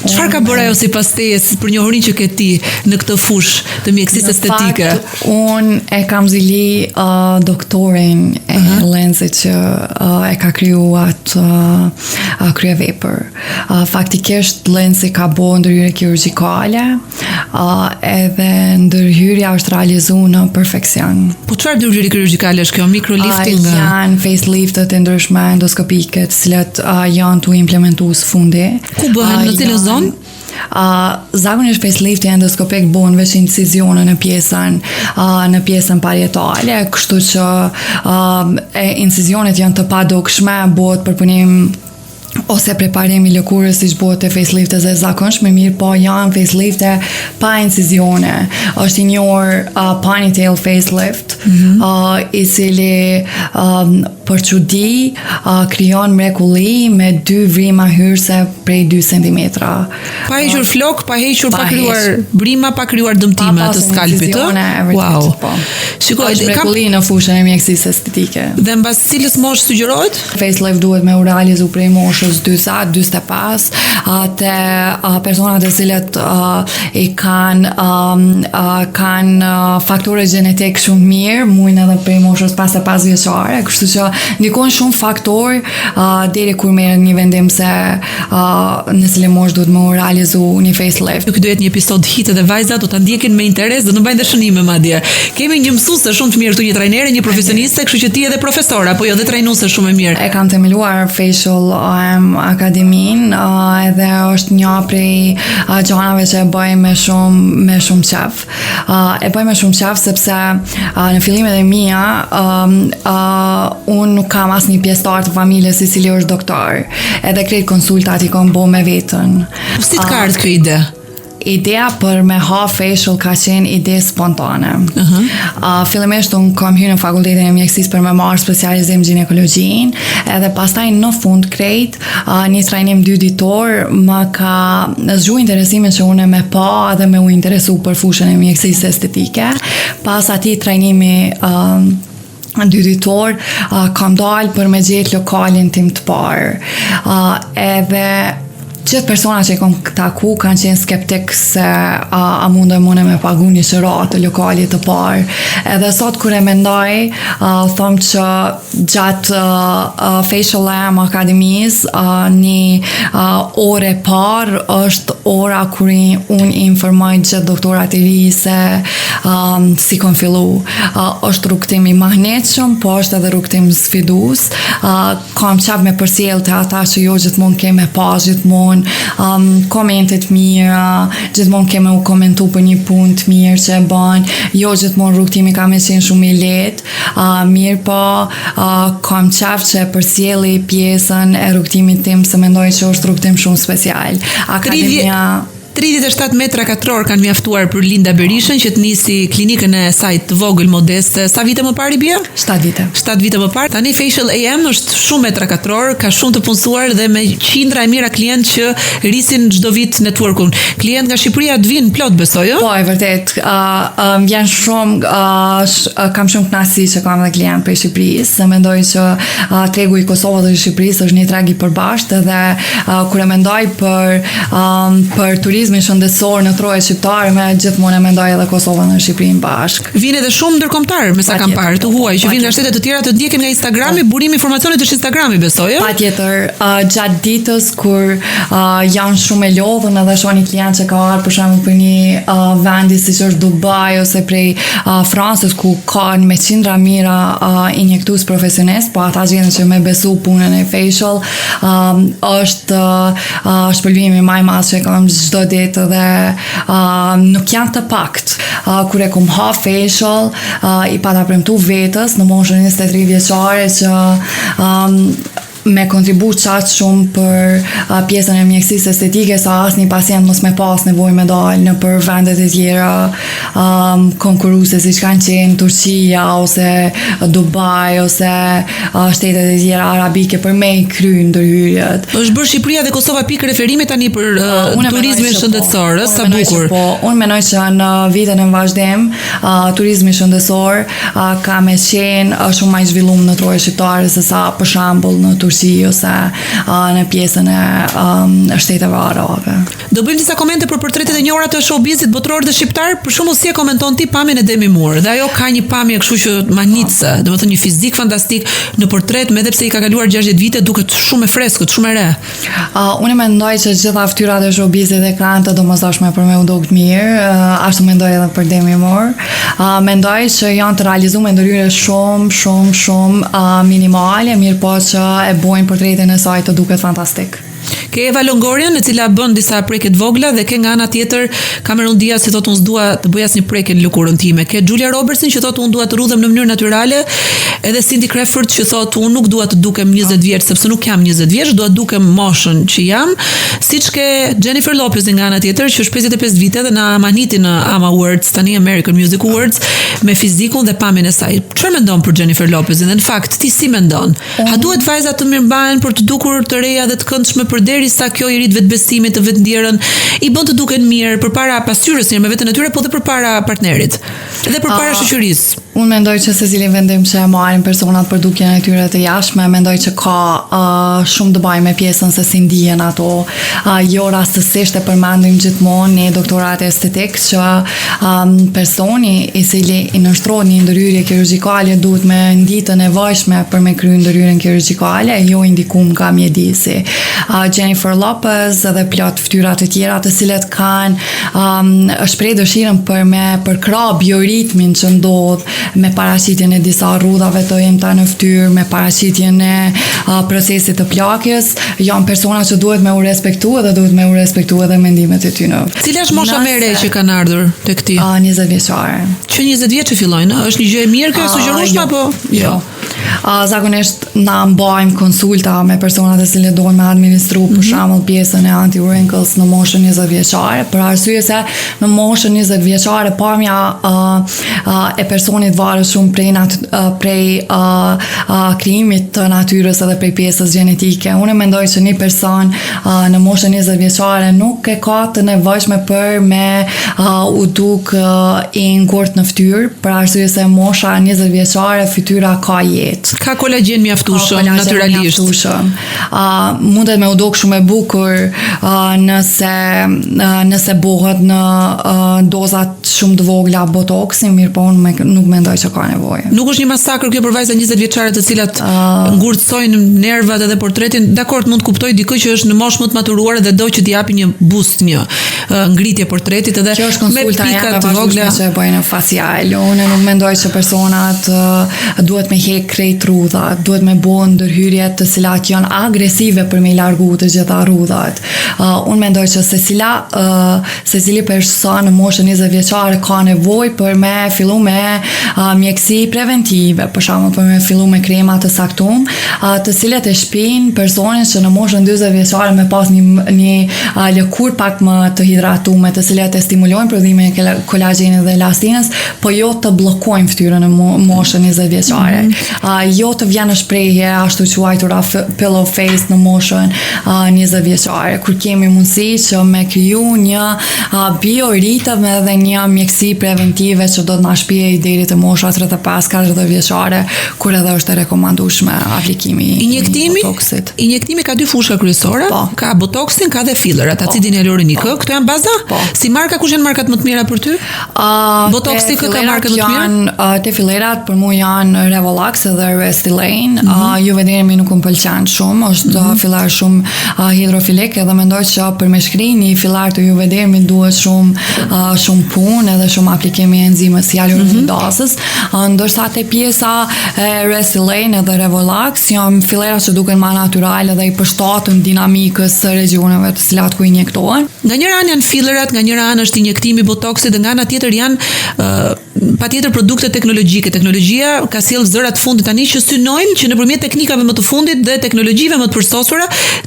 Çfarë ka bërë ajo sipas teje për njohurinë që ke ti në këtë fushë të mjekësisë estetike? Unë e kam zili doktorin e lenzit që e ka krijuar kryevepër. Faktikisht lenzi ka bërë ndërhyrje kirurgjikale, edhe ndërhyrja është realizuar në perfeksion. Po çfarë ndërhyrje kirurgjikale është kjo? Microlifting? Janë faceliftet e ndryshme endoskopike, të cilat janë të implementuar së fundi. Ku bëhen, në cilën zonë? Zakonisht facelifti endoskopik bën veç incizione në pjesën parietale, kështu që incizionet janë të padukshme, bëhet përpunim ose preparimi lëkurës siç bëhet te faceliftet e zakonshme, mirë po janë facelifte pa incizione. Është i njohur ponytail facelift, i cili për çudi krijon mrekulli me 2 vrima hyrëse prej 2 cm. Pa hequr flok, pa hequr, pa krijuar brima, pa krijuar dëmtime të skalpit. Wow. Shikoj, është mrekulli në fushën e mjekësisë estetike. Dhe mbas cilës moshë sugjerohet? Facelift duhet me u realizu prej moshës 40-45, te personat e cilët i kanë faktore gjenetik shumë mirë, mujnë edhe prej moshës 55 vjeçare, kështu që ndikon shumë faktor deri kur merret një vendim se në cilën moshë duhet më realizu një facelift. Ky do jetë një episod hit dhe vajzat do ta ndjekin me interes dhe do bëjnë dëshënime madje. Kemi një mësuese shumë të mirë këtu, një trajnere, një profesioniste, kështu që ti edhe profesor apo jo dhe trajnuese shumë e mirë. E kam themeluar facial akademin, edhe është një prej gjanave që e bëj me shumë qef. E bëj me shumë qef sepse në fillimet e mia unë nuk kam asnjë pjesëtar të familjes i cili është doktor. Edhe krejt konsultat i kam bo me vetën. Si të ka ardhur kjo ide? Ideja për me ha facial ka qenë ide spontane. Fillimisht unë kam hyrë në fakultetin e mjekësisë për me marrë specializim ginekologjin, edhe pastaj në fund krejt, një trajnim 2 ditor më ka zgjuar interesimin që unë me pa edhe me u interesu për fushën e mjekësisë estetike. Pas atij trajnimi 2 ditor, kam dalë për me gjetë lokalin tim të parë. Edhe gjithë persona që i kom taku kanë qenë skeptik se a mundoj mune me pagu një shërat të lokalit të parë. Edhe sot kur e mendoj, thom që gjatë Facial Lam Akademis, një ore parë është ora kur unë informoj gjithë doktorat e ri se si kom fillu. Është rrugtim i mahnetshëm, po është edhe rrugtim sfidus. Kam qef me përsjell të ata që jo gjithmonë keme pa gjithmonë komentet mira, gjithmonë keme u komentu për një punë të mirë që e ban, jo gjithmonë rrugtimi ka me qenë shumë i lehtë, mirë po kam qef që përsjeli pjesën e rrugtimit tim se mendoj që është rrugtim shumë special. Akademia 37 metra katror kanë mjaftuar për Linda Berishën që të nisi klinikën e saj të vogël modeste. Sa vite më parë i bie? 7 vite. 7 vite më parë. Tani Facial AM është shumë metra katror, ka shumë të punësuar dhe me qindra e mira klient që rrisin çdo vit networkun. Klient nga Shqipëria të vinë plot besoj, jo? Po, e vërtet. Vjen shumë kam shumë kënaqësi që kam dhe klient për Shqipërisë, se mendoj që tregu i Kosovës dhe Shqipërisë është një treg i përbashkët dhe kur e mendoj për turizmin shëndetësor në troje shqiptare, me gjithmonë e mendoj edhe Kosovën dhe Shqipërinë bashkë. Vjen edhe shumë ndërkombëtar, me sa kam parë, të huaj që vinë nga shtete të tjera të ndjeken nga Instagrami, burimi informacionit është Instagrami, besoj, jo? Patjetër, gjatë ditës kur janë shumë e lodhën edhe shoh një klient që ka ardhur për shembull për një vendi siç është Dubai ose prej Francës ku kanë me qindra mira injektues profesionist, po ata gjenden që me besu punën e facial është shpërbimi më i madh që kam çdo ditë dhe nuk janë të pakt. Kur e kum ha facial, i pata premtu vetës në moshën 23 vjeçare që me kontribu qatë shumë për pjesën e mjekësisë estetike sa asnjë pacient mos me pas nevojë me dalë në për vendet e tjera konkurruese siç kanë qenë Turqia ose Dubai ose shtetet e tjera arabike për me i kry ndërhyrjet. Është bërë Shqipëria dhe Kosova pikë referimi tani për turizmin shëndetësor, sa bukur. Po, unë menoj që në vitën e vazhdim turizmi shëndetësor ka me qenë shumë më i zhvilluar në troje shqiptare se sa për shembull në Turqi ose në pjesën e shteteve arabe. Do bëjmë disa komente për portretet e njohura të showbizit botror dhe shqiptar, për shembull si e komenton ti pamjen e Demi Moore. Dhe ajo ka një pamje kështu që mahnitse, domethënë një fizik fantastik në portret, edhe pse i ka kaluar 60 vite, duket shumë e freskët, shumë e re. Unë mendoj që gjitha fytyrat e showbizit e kanë të domosdoshme për me u duket mirë, ashtu mendoj edhe për Demi Moore. Mendoj që janë të realizuar ndërhyrje shumë minimale, mirë po që e bojnë portretin e saj të duket fantastik. Ke Eva Longoria, e cila bën disa preket vogla dhe ke nga ana tjetër Cameron Diaz që thotë unë s'dua të bëj asnjë prekje në lëkurën time. Ke Julia Robertson që thotë unë dua të rrudhem në mënyrë natyrale, edhe Cindy Crawford që thotë unë nuk dua të dukem 20 vjeç sepse nuk jam 20 vjeç, dua të dukem moshën që jam. Siç ke Jennifer Lopez nga ana tjetër që është 55 vite dhe na maniti në AMA Awards, tani American Music Awards, me fizikun dhe pamjen e saj. Çfarë mendon për Jennifer Lopez? Dhe në fakt ti si mendon? A duhet vajzat të mirëmbahen për të dukur të reja dhe të këndshme përderisa kjo i rrit vetbesimit të vetndjerën i bën të duken mirë përpara pasqyrës me veten e tyre, po dhe përpara partnerit dhe përpara shoqërisë? Unë mendoj që secili vendim që e marrin personat për dukjen e tyre të jashtme, mendoj që ka shumë të bëjë me pjesën se si ndihen ato. Jo rastësisht e përmendim gjithmonë në doktorat estetik që personi i cili i nështrohet një ndërhyrje kirurgjikale duhet me nditë të nevojshme për me kryer ndërhyrjen kirurgjikale, jo indikum nga mjedisi. Jennifer Lopez dhe plot fytyra të tjera të cilet kanë shpreh dëshirën për me përkrah bioritmin që ndodh me paraqitjen e disa rrudhave të imta në fytyrë, me paraqitjen e procesit të plakjes, janë persona që duhet me u respektu dhe duhet me u respektu edhe mendimet e tyre. Cila është mosha më e re që kanë ardhur tek ti? 20 vjeçare. Që 20 vjeç që fillojnë, është një gjë e mirë kjo sugjerueshme apo jo? Zakonisht na mbajmë konsulta me personat e cilët duhen me administru për shembull pjesën e anti-wrinkles në moshën 20 vjeçare, për arsye se në moshën 20 vjeçare pamja e personit varet shumë prej krijimit të natyrës edhe prej pjesës gjenetike. Unë mendoj që një person në moshën 20 vjeçare nuk e ka të nevojshme për me u duk i ngurt në fytyrë, për arsye se mosha 20 vjeçare fytyra ka jetë. Ka kolagjen mjaftueshëm natyrisht. Mundet me u duk shumë e bukur nëse bëhet në dozat shumë të vogla botoksi, mirë po unë nuk mendoj që ka nevojë. Nuk është një masakër kjo për vajza 20 vjeçare të cilat ngurtësojnë nervat edhe portretin. Dakor, mund të kuptoj dikë që është në moshë më të maturuar dhe do që t'i japi një boost, një ngritje portretit edhe me pika të vogla që e bëjnë facial. Unë nuk mendoj që personat duhet me hek krejt rrudhat, duhet me bën ndërhyrje të cilat janë agresive për me largu të gjitha rrudhat. Unë mendoj që secili person në moshën 20 vjeçare ka nevojë për me fillu me mjekësi preventive, për shembull për me fillu me krema të saktuar, të cilat e shpin personin që në moshën 40 vjeçare me pas një lëkurë pak më të hidratuar, të cilat e stimulojnë prodhimin e kolagjenit dhe elastinës, po jo të bllokojnë fytyrën në moshën 20 vjeçare. Jo të vjen në shprehje ashtu quajtura pillow face në moshën 20 vjeçare, kur kemi mundësi që me kriju një bioritëm edhe një mjekësi preventive që do të na shpijë deri te mosha 35-40 vjeçare, kur edhe është e rekomandueshme aplikimi i botoksit. Injektimi ka dy fushë kryesore, ka botoksin, ka dhe fillerat, acidin hyalurinik. Këto janë baza? Si marka, kush janë markat më të mira për ty? Botoksi kë ka markat më të mira? Te fillerat për mua janë Revolax edhe Restylane. Juve deri nuk më pëlqen shumë, është fillar shumë hidrofilik, edhe mendoj që për me shkri një fillar të Juve deri duhet shumë punë edhe shumë aplikimi e enzimës hyaluronidazës, ndërsa te pjesa e Restylane edhe Revolax janë fillera që duken më natyrale dhe i përshtatën dinamikës së regioneve të cilat ku injektohen. Nga njëra anë janë fillerat, nga njëra anë është injektimi botoksit dhe nga ana tjetër janë patjetër produkte teknologjike. Teknologjia ka sjellë zërat fundit tani që synojnë që nëpërmjet teknikave më të fundit dhe teknologjive më të përsosura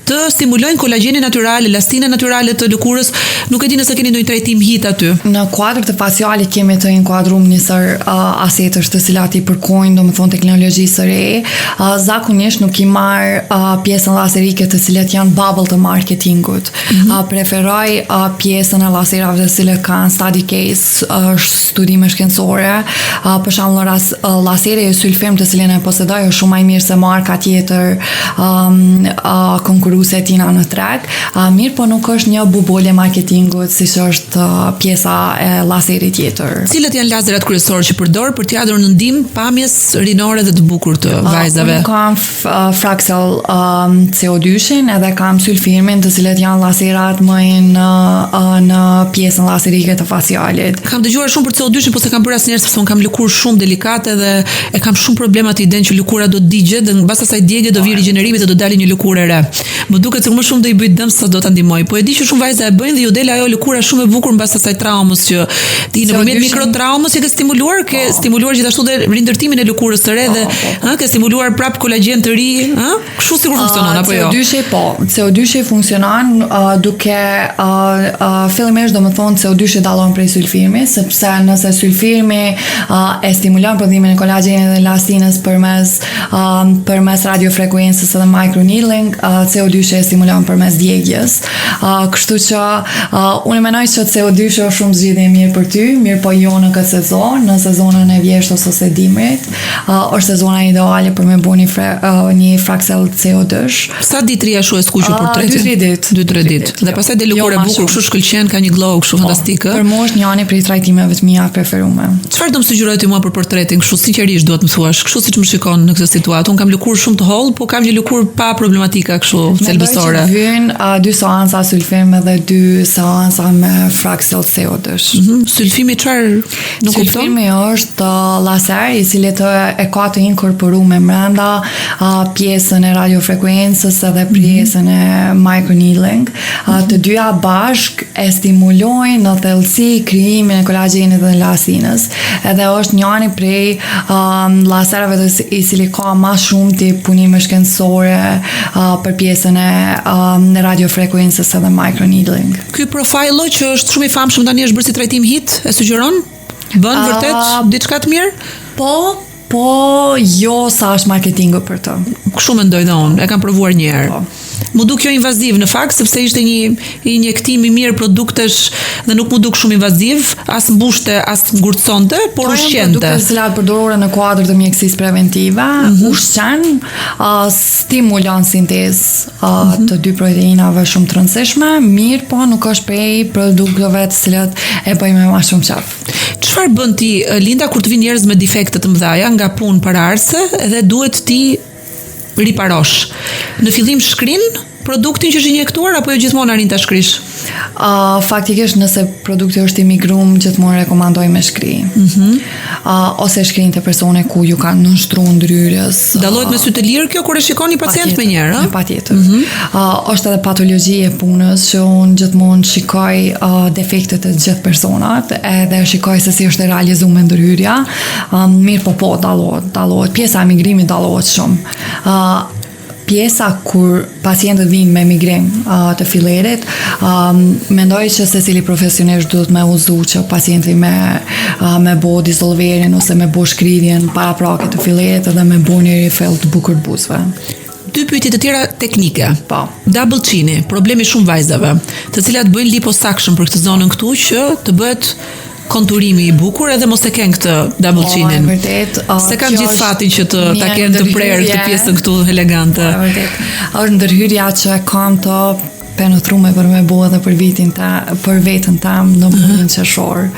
të stimulojnë kolagjenin natyral, elastinën natyrale të lëkurës. Nuk e di nëse keni ndonjë trajtim hit aty. Në kuadër të facialit kemi të inkuadruar njësër asetësh të cilat i përkojnë, domethënë teknologjisë së re. Zakonisht nuk i marr pjesën laserike të cilat janë bubble të marketingut. Preferoj pjesën e laserave të cilat kanë study case, studime shkencore. Për shembull laseri e sulfim të cilën e posedoj është shumë më i mirë se marka tjetër konkurruese tina në treg. Mirë, po nuk është një bubole marketingut siç është pjesa e laserit tjetër. Cilët janë lazerat kryesorë që përdor për t'i ardhur në ndihmë pamjes rinore dhe të bukur të vajzave? Unë kam Fraxel CO2-shin edhe kam sulfimin, të cilët janë laserat më në pjesën laserike të facialit. Kam dëgjuar shumë për CO2-shin, po se kam bërë asnjëherë sepse unë kam lëkurë shumë delikate dhe e kam shumë problema të iden që lëkura do të digjet dhe mbas asaj djegje do vi rigjenerimi dhe do dalë një lëkurë e re. Më duket se më shumë do i bëj dëm sa do ta ndihmoj. Po e di që shumë vajza e bëjnë dhe ju del ajo lëkura shumë e bukur mbas asaj traumës që ti nëpërmjet mikrotraumës që ke stimuluar gjithashtu dhe rindërtimin e lëkurës së re dhe ke stimuluar prap kolagjen të ri, kështu sikur funksionon apo jo? CO2 funksionon duke fillimisht domethënë CO2 dallon prej sulfimi, sepse nëse sulfimi e stimulon prodhimin e kolagjenit dhe elastinës përmes radiofrekuencës dhe microneedling, CO2 e stimulon përmes djegjes. Kështu që unë mendoj që CO2 është shumë zgjidhje e mirë për ty, mirë po jo në këtë sezon, në sezonën e vjeshtës ose dimrit, është sezona ideale për me bëni një Fraxel CO2. Sa ditë ria shu e skuqur portretin? 2-3 ditë. Dhe pastaj del lëkurë e bukur, kështu shkëlqen, ka një glow kështu fantastik. Për mua është një anë prej trajtimeve të mia preferuar. Çfarë do më sugjeroj ti mua për portretin, kështu sinqerisht duhet më thuash, kështu kështu siç më shikon në këtë situatë. Unë kam lëkurë shumë të hollë, po kam një lëkurë pa problematika kështu thelbësore. Mendoj që vjen 2 seanca sulfim edhe 2 seanca me Fraxel CO2. Sulfimi çfarë nuk kupton? Sulfimi është laser i cili e ka të inkorporuar brenda pjesën e radiofrekuencës edhe pjesën e microneedling. Të dyja bashk e stimulojnë në thellësi krijimin e kolagjenit dhe elasinës. Edhe është njëri prej laserave i cili ka ma shumë të punime shkencore për pjesën e radiofrekuencës edhe microneedling. Ky profilo që është shumë i famshëm tani është bërë si trajtim HIT, e sugjeron? Bën vërtet diçka të mirë? Po jo sa është marketingu për të. Kështu mendoj dhe unë, e kam provuar një herë. Mu duk jo invaziv në fakt, sepse ishte një injektim i mirë produktesh dhe nuk mu duk shumë invaziv, as mbushte, as ngurtësonte, por ushqente. Produkte të cilat përdorura në kuadër të mjekësisë preventive, ushqen, stimulon sintezë të dy proteinave shumë të rëndësishme, mirë po nuk është prej produkteve të cilat e bëjmë më shumë qaf. Çfarë bën ti, Linda, kur të vinë njerëz me defekte të mëdha nga punë paraardhëse dhe duhet ti riparosh? Në fillim shkrin produktin që është injektuar apo jo gjithmonë arrin ta shkrish? Faktikisht nëse produkti është i migrum, gjithmonë rekomandoj me shkri. Ose shkrin të persone ku ju kanë nënshtruar ndryrës. Dallohet me sy të lirë kjo kur e shikon një pacient me njëherë, a? Patjetër. Është edhe patologji e punës që unë gjithmonë shikoj defektet e gjithë personat, edhe shikoj se si është realizuar me ndërhyrja. Mirë po dallohet. Pjesa e migrimit dallohet shumë. Pjesa kur pacientët vinë me migrim të fillerit, mendoj që secili profesionist duhet me uzu që pacienti me bo dizolverin ose me bo shkridhjen para prakit të fillerit edhe me bo një refill të bukur të buzëve. 2 pyetje të tjera teknike. Po. Double chini, problemi shumë vajzave, të cilat bëjnë liposuction për këtë zonën këtu që të bëhet konturimi i bukur edhe mos e ken këtë double chinin. Vërtet. Se kam gjithë fatin që ta kenë të prerë këtë pjesën këtu elegante. Vërtet. Është ndërhyrja që kam të penetrume për me bo edhe për vetën tam në muajin qershor.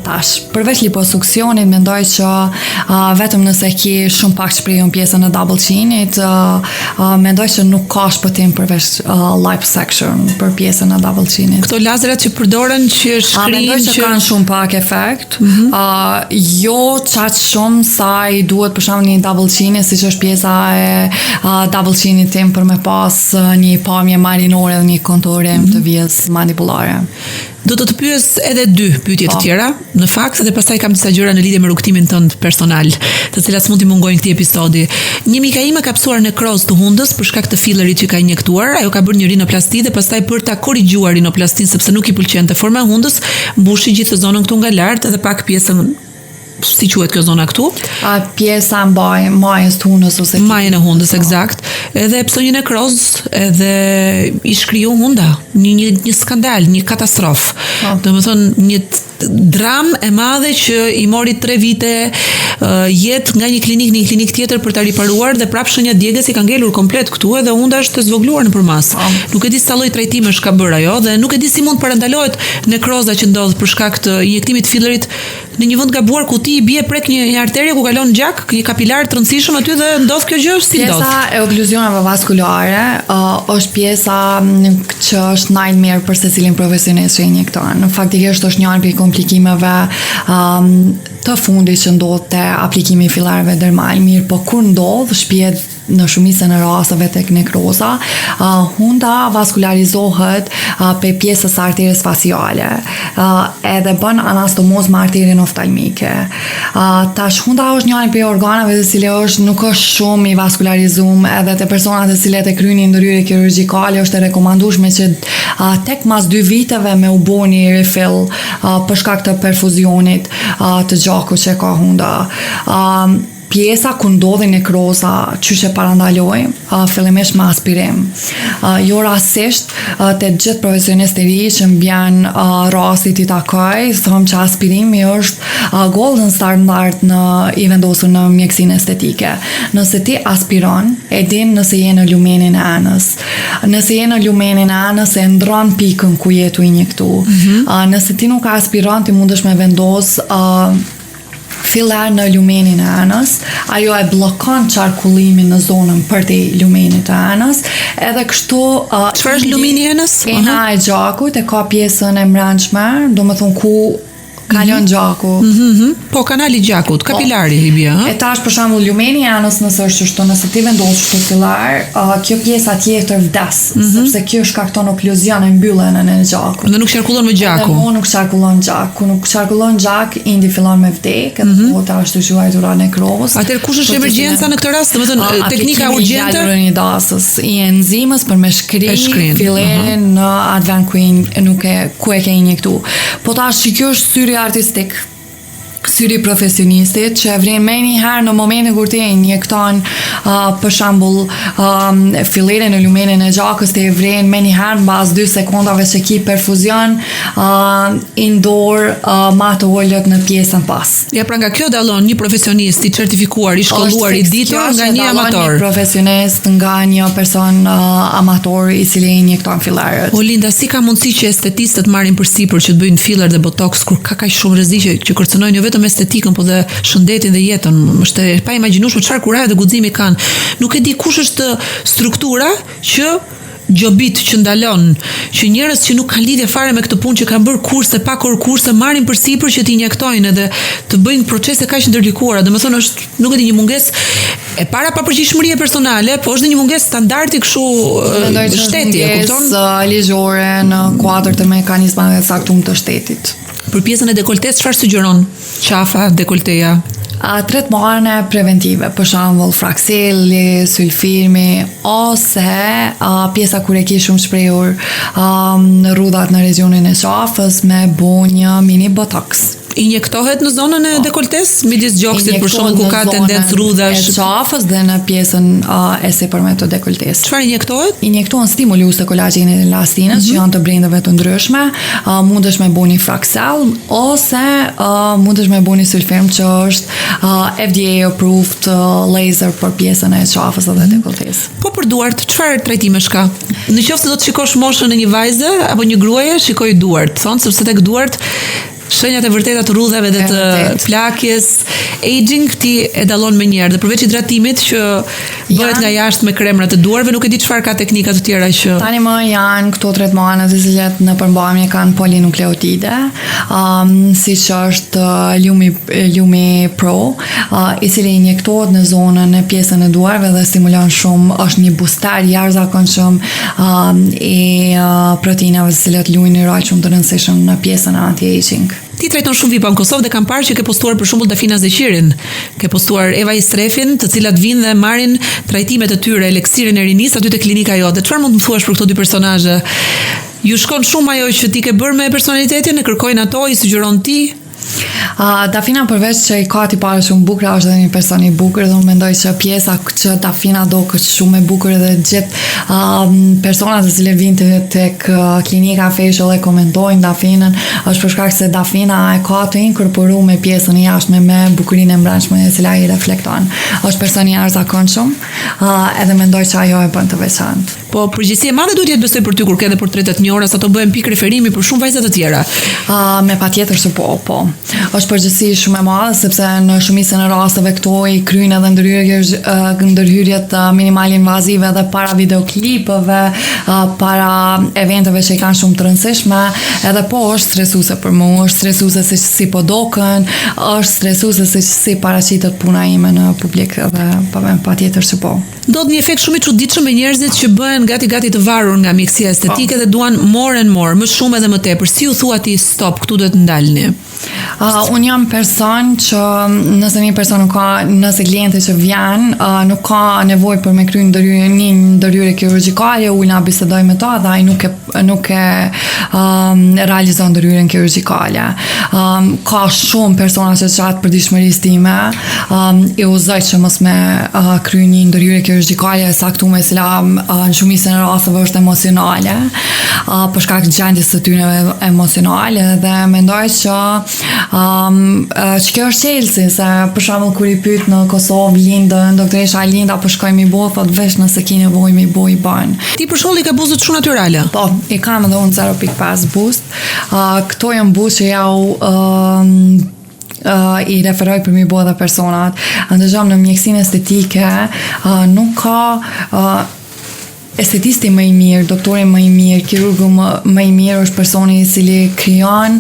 Tash, përveç liposuksionit, mendoj që vetëm nëse ki shumë pak shprehun pjesën e double chinit, mendoj që nuk ka shpëtim përveç liposuction për pjesën e double chinit. Këto lazerat që përdoren që shkrin mendoj që kanë shumë pak efekt. Jo çaq shumë sa i duhet për shembull një double chini, siç është pjesa e double chinit tim për me pas një pamje marinore dhe një konturim të vijës mandibulare. Do të pyes edhe 2 pyetje të tjera, në fakt, dhe pastaj kam disa gjëra në lidhje me rrugtimin tënd personal, të cilat s'mund t'i mungojnë këtij episodi. Një mika ime ka psuar nekroz të hundës për shkak të fillerit që ka injektuar, ajo ka bërë një rinoplasti dhe pastaj për ta korrigjuar rinoplastin sepse nuk i pëlqente forma e hundës, mbushi gjithë zonën këtu nga lart edhe pak pjesën si quhet kjo zona këtu? Pjesa majës të hundës ose majën e hundës, eksakt. Edhe pse një nekroz edhe i shkriu hunda. Një skandal, një katastrofë. Domethënë një dram e madhe që i mori 3 vite jetë nga një klinik në një klinik tjetër për ta riparuar dhe prap shenja djegës i ka ngelur komplet këtu edhe hunda është e zvogluar nëpër mas. Nuk e di sa lloj trajtimesh ka bërë ajo dhe nuk e di si mund parandalohet nekroza që ndodh për shkak të injektimit fillerit në një vend gabuar ku ti i bie prek një arterie ku kalon gjak, një kapilar të rëndësishëm aty dhe ndodh kjo gjë, si ndodh? Pjesa e okluzioneve vaskulare është pjesa që është nightmare për secilin profesionist që injekton. Faktikisht është një prej komplikimeve të fundit që ndodh te aplikimi i fillarëve dermal. Mirë, po kur ndodh, shpihet në shumicën e rasteve tek nekroza, hunda vaskularizohet pe pjesës së arterës faciale, edhe bën anastomoz me arterien oftalmike. Tash hunda është një prej organeve të cilët nuk është shumë i vaskularizuar, edhe te personat të cilët e kryejnë ndërhyrje kirurgjikale është e rekomandueshme që tek mas 2 viteve me u bë një refill për shkak të perfuzionit të gjakut që ka hunda. Pjesa ku ndodhi nekroza, qyshe parandaloj, fillimisht me aspirim. Jo rastësisht te gjithë profesionistë të ri që mbjan rastit i takoj, thonë që aspirimi është golden standard i vendosur në mjekësinë estetike. Nëse ti aspiron, e din nëse je në lumenin e anës. Nëse je në lumenin e anës, e ndron pikën ku je tu injektu. Nëse ti nuk aspiron, ti mundesh me vendos fillar në lumenin e anës, ajo e bllokon qarkullimin në zonën përtej lumenit të anës, edhe kështu Çfarë është lumeni i anës? Ena e gjakut e ka pjesën e mbrëmshme, domethënë ku kalon gjaku. Po, kanali i gjakut, kapilari i bie, E tash për shembull lumeni i anës nëse është kështu, nëse ti vendos kështu fillar, kjo pjesa tjetër vdes, sepse kjo shkakton okluzion e mbylljen e gjakut. Dhe nuk qarkullon me gjaku. Dhe nuk qarkullon gjak. Ku nuk qarkullon gjak, indi fillon me vdek, edhe ota është të quajtura nekroz. Atëherë kush është emergjenca në këtë rast? Domethënë teknika urgjente i dasës i enzimës për me shkrim fillerin në atë vend ku e ke injektu. Po tash që kjo është syri artistik, syri profesionistit që vren më njëherë në momentin kur ti e injekton për shembull fillerin e lumenin e gjakës, ti e vren më njëherë mbas 2 sekondave që ki perfuzion indoor ma të ullët në pjesën pas. Ja, pra nga kjo dallon një profesionist i certifikuar, i shkolluar, i ditur nga një amator. Një profesionist nga një person amator i cili injekton fillerët. O Linda, si ka mundësi që estetistët marrin përsipër që të bëjnë filler dhe botox kur ka kaq shumë rreziqe që kërcënojnë jo vetëm estetikën, po dhe shëndetin dhe jetën. Është e pa imagjinueshme çfarë kuraje dhe guximi kanë. Nuk e di kush është struktura që gjobit që ndalon që njerëz që nuk kanë lidhje fare me këtë punë, që kanë bërë kurse pa kurse, marrin përsipër që të injektojnë edhe të bëjnë procese kaq ndërlikuara. Domethënë është, nuk e di, një mungesë e para papërgjegjshmërie personale, po është një mungesë standardi kështu shteti, e kupton? Ligjore në kuadër të mekanizmave të caktuar të shtetit. Për pjesën e dekoltes, çfarë sugjeron? Qafa, dekolteja? Tretmane preventive, për shembull frakseli, sulfirmi, ose pjesa kur e ke shumë shprehur në rrudhat në regionin e qafës me bu një mini botox. Injektohet në zonën e dekoltes, midis gjoksit për shembull ku ka tendencë rrudhash e qafës dhe në pjesën e sipërme të dekoltes. Çfarë injektohet? Injektohen stimulus të kolagjenit dhe elastinës që janë të brendave të ndryshme, mundesh me bu një fraksel ose mundesh me bu një sulfirm që është FDA approved laser për pjesën e qafës dhe dekoltes. Po për duart, çfarë trajtimesh ka? Në qoftë se do të shikosh moshën e një vajze apo një gruaje, shikoj duart, thonë sepse tek duart shenjat e vërteta të rrudhave dhe të plakjes, aging ti e dallon më njëherë, dhe përveç hidratimit që bëhet nga jashtë me kremra të duarve, nuk e di çfarë ka teknika të tjera që tani më janë këto tretmane të cilat në përmbajtje kanë polinukleotide, siç është Lumi Pro, i cili injektohet në zonën e pjesën e duarve dhe stimulon shumë, është një booster i jashtëzakonshëm i proteinave të cilat luajnë një rol shumë të rëndësishëm në pjesën e anti-aging. Ti trajton shumë VIP në Kosovë dhe kam parë që ke postuar për shembull Dafina Zeqirin, ke postuar Eva Istrefin, të cilat vinë dhe marrin trajtimet e tyre, eleksirin e rinisë aty te klinika jote. Çfarë mund të më thuash për këto dy personazhe? Ju shkon shumë ajo që ti ke bërë me personalitetin, e kërkojnë ato, i sugjeron ti? Dafina përveç që i ka tipare shumë bukur, është edhe një person i bukur dhe unë mendoj që pjesa që Dafina do është shumë e bukur dhe gjithë personat të cilët vinë tek klinika facial e komentojnë Dafinën është për shkak se Dafina e ka të inkorporuar me pjesën e jashtme me bukurinë e mbrëmshme e cila i reflekton. Është person i jashtëzakonshëm, edhe mendoj që ajo e bën të veçantë. Po përgjegjësi e madhe duhet jetë besoj për ty kur ke edhe portretet njohura, sa to bëhen pikë referimi për shumë vajza të tjera. Me patjetër se po. Është përgjegjësi shumë e madhe sepse në shumicën e rasteve këto i kryjnë edhe ndërhyrjet minimal invazive dhe para videoklipeve, para eventeve që i kanë shumë të rëndësishme, edhe po është stresuese për mua, është stresuese se si po dokën, është stresuese se si paraqitet puna ime në publik dhe patjetër se po. Ndodh një efekt shumë i çuditshëm me njerëzit që bëhen gati të varur nga mjekësia estetike dhe duan more and more, më shumë edhe më tepër. Si u thua ti stop, këtu duhet ndalni? Unë jam person që nëse një person nëse klienti që vjen nuk ka nevojë për me kry një ndërhyrje kirurgjikale, unë bisedoj me ta dhe ai nuk e realizon ndërhyrjen kirurgjikale. Ka shumë persona që qatë për dishmërisë time i uzoj që mos me kry një ndërhyrje kirurgjikale e saktuar, cila në shumicën e rasteve është emocionale, për shkak të gjendjes së tyre emocionale, dhe mendoj që që kjo është qelsi, se për shembull kur i pyet në Kosovë Lindën, doktoresha Linda po shkoj mi bo, thot vesh nëse ki nevojë mi bo i bën. Ti për shembull i ka buzët shumë natyrale? Po, i kam edhe unë 0.5 boost. Këto janë buzë që i referoj për mi bo dhe personat. Ndërgjam në mjekësinë estetike nuk ka estetisti më i mirë, doktori më i mirë, kirurgu më i mirë është personi i cili krijon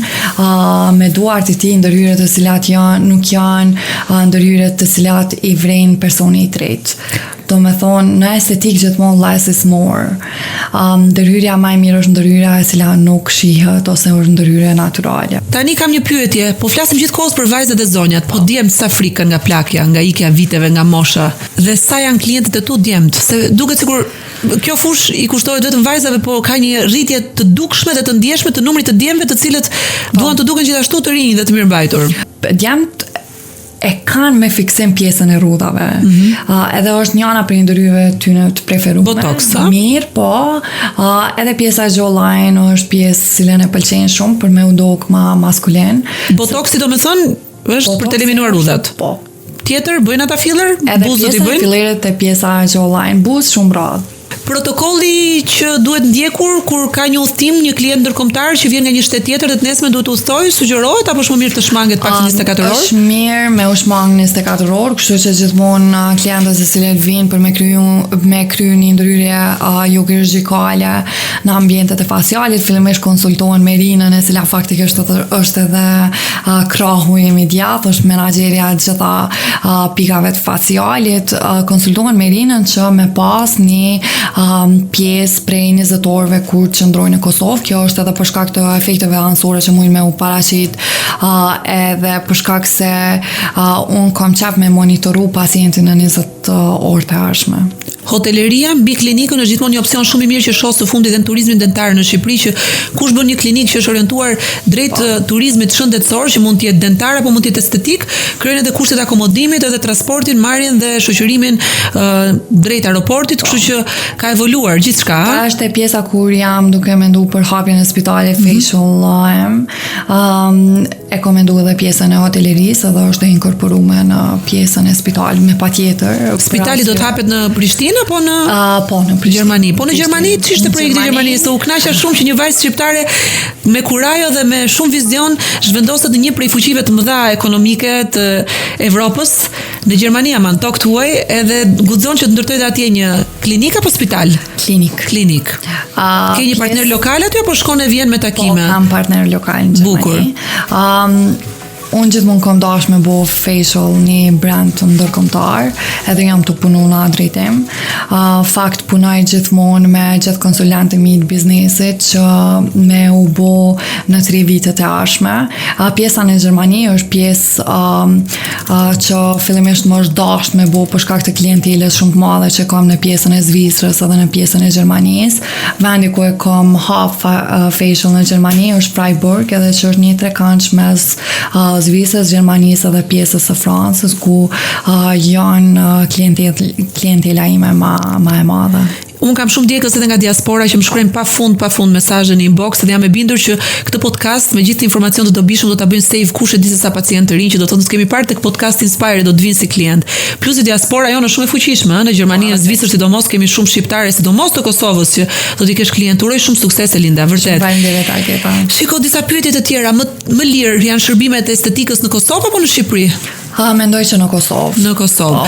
me duart e tij ndërhyrje të cilat nuk janë ndërhyrje të cilat i vrejnë personi i tretë. Do me thonë, në estetik gjithmonë less is more. Ndërhyrja më e mirë është ndërhyrja e cila nuk shihet ose është ndërhyrje natyrale. Tani kam një pyetje, po flasim gjithkohës për vajzat e zonjat, po djemt sa frikën nga plakja, nga ikja viteve, nga mosha, dhe sa janë klientët e tu djemt, se duket sikur kjo fush i kushtohet vetëm vajzave, po ka një rritje të dukshme dhe të ndjeshme të numrit të djemve të cilët duan të duken gjithashtu të rinj dhe të mirëmbajtur. Djemt e kanë me fiksim pjesën e rrudhave. Edhe është njëna për ndërhyrjeve tyne të preferume. Botox, a? Mirë, po. Edhe pjesa e jawline është pjesë cilën e pëlqen shumë për me u dok ma maskulen. Botoxi do me thonë është për të eliminuar rrudhat. Po. Tjetër, bëjnë ata filler? Edhe Buzët i pjesa e bëjnë? fillerit e pjesa e jawline, buzë shumë radhë. Protokolli që duhet ndjekur kur ka një udhtim, një klient ndërkombëtar që vjen nga një shtet tjetër dhe të nesme duhet udhtojë, sugjerohet apo është më mirë të shmanget pak 24 orë? Është mirë me u shmang 24 orë, kështu që gjithmonë klientët e cilët vinë për me kryer një ndërhyrje jo kirurgjikale në ambientet e facialit, fillimisht konsultohen me rinën e cila faktikisht është edhe krahu imediat, është menaxherja e gjitha pikave të facialit, konsultohen me rinën që me pas një pjesë prej 20 orëve kur qëndrojnë në Kosovë. Kjo është edhe për shkak të efekteve anësore që mund me u paraqit, edhe për shkak se unë kam qef me monitoru pacientin në 20 orë të ardhshme. Hoteleria mbi klinikën është gjithmonë një opsion shumë i mirë që shoh së fundi dhe në turizmin dentar në Shqipëri, që kush bën një klinikë që është orientuar drejt turizmit shëndetësor, që mund të jetë dentar apo mund të jetë estetik, kryen edhe kushtet e akomodimit, edhe transportin, marrjen dhe shoqërimin drejt aeroportit, kështu që ka evoluar gjithçka. Ka është e pjesa kur jam duke mendu për hapjen e spitalit facial e kam mendu edhe pjesën e hotelerisë dhe është e inkorporuar në pjesën e spitalit me patjetër. Spitali do të hapet në Prishtinë apo në në Gjermani? Po në Gjermani ç'ishte projekti i Gjermanisë? U kënaqja shumë që një vajzë shqiptare me kurajo dhe me shumë vizion zhvendoset në një prej fuqive të mëdha ekonomike të Evropës, në Gjermani aman tok tuaj, edhe guxon që të ndërtojë atje një klinik apo spital? Klinik. Ke një partner lokal aty apo shkon e vjen me takime? Po, kam partner lokal në Gjermani. Bukur. Unë gjithmonë kam dash me bo facial një brand të ndërkombëtar, edhe jam të punu në drejtim. Fakt punoj gjithmonë me gjithë konsulentët mi të biznesit që me u bo në 3 vitet e ardhshme. Pjesa në Gjermani është pjesë që fillimisht më është dash me bo për shkak të klientelës shumë të madhe që kam në pjesën e Zvicrës edhe në pjesën e Gjermanisë. Vendi ku e kam hap facial në Gjermani është Freiburg, edhe që është një trekanç mes Zvicrës, Gjermanisë dhe pjesës së Francës, ku janë klientela ime ma e madhe. Unë kam shumë djegës edhe nga diaspora që më shkruajnë pa fund mesazhe në inbox, dhe jam e bindur që këtë podcast me gjithë informacion të dobishëm do ta bëjnë save kush e di se sa pacient të rinj që do të thonë se kemi parë tek podcast Inspire do të vinë si klient. Plus diaspora jonë është shumë e fuqishme, në Gjermani, në Zvicër sidomos kemi shumë shqiptarë, sidomos të Kosovës që do t'i kesh klient. Uroj shumë sukses Linda, vërtet. Shiko, disa pyetje të tjera, më lirë janë shërbimet e estetikës në Kosovë apo në Shqipëri? Mendoj që në Kosovë. Në Kosovë.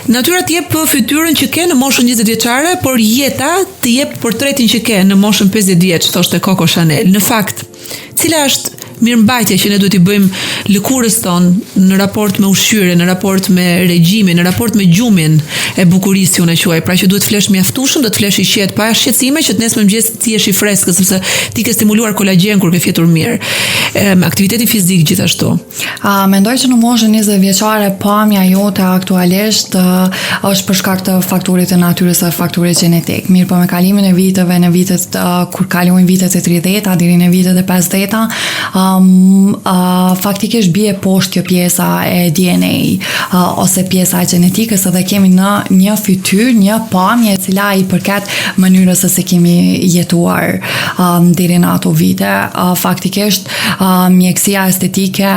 Natyra të jep fytyrën që ke në moshën 20 vjeçare, por jeta të jep portretin që ke në moshën 50 vjeç, thoshte Coco Chanel. Në fakt, cila është mirëmbajtja që ne duhet i bëjmë lëkurës tonë në raport me ushqyerje, në raport me regjimin, në raport me gjumin e bukurisë unë e quaj, pra që duhet flesh mjaftueshëm, do të flesh i qetë pa shqetësime, që të nesër mëngjes ti je i freskët sepse ti ke stimuluar kolagjen kur ke fjetur mirë. Aktiviteti fizik gjithashtu. Mendoj që në moshën 20 vjeçare pamja jote aktualisht është për shkak të faktorit të natyrës dhe faktorit gjenetik. Mirë, po me kalimin e viteve, në vitet kur kalojnë vitet e 30-ta deri në vitet e 50-ta, faktikisht bie poshtë kjo pjesa e DNA ose pjesa e gjenetikës, edhe kemi në një fytyrë, një pamje e cila i përket mënyrës se kemi jetuar deri në ato vite. Faktikisht mjekësia estetike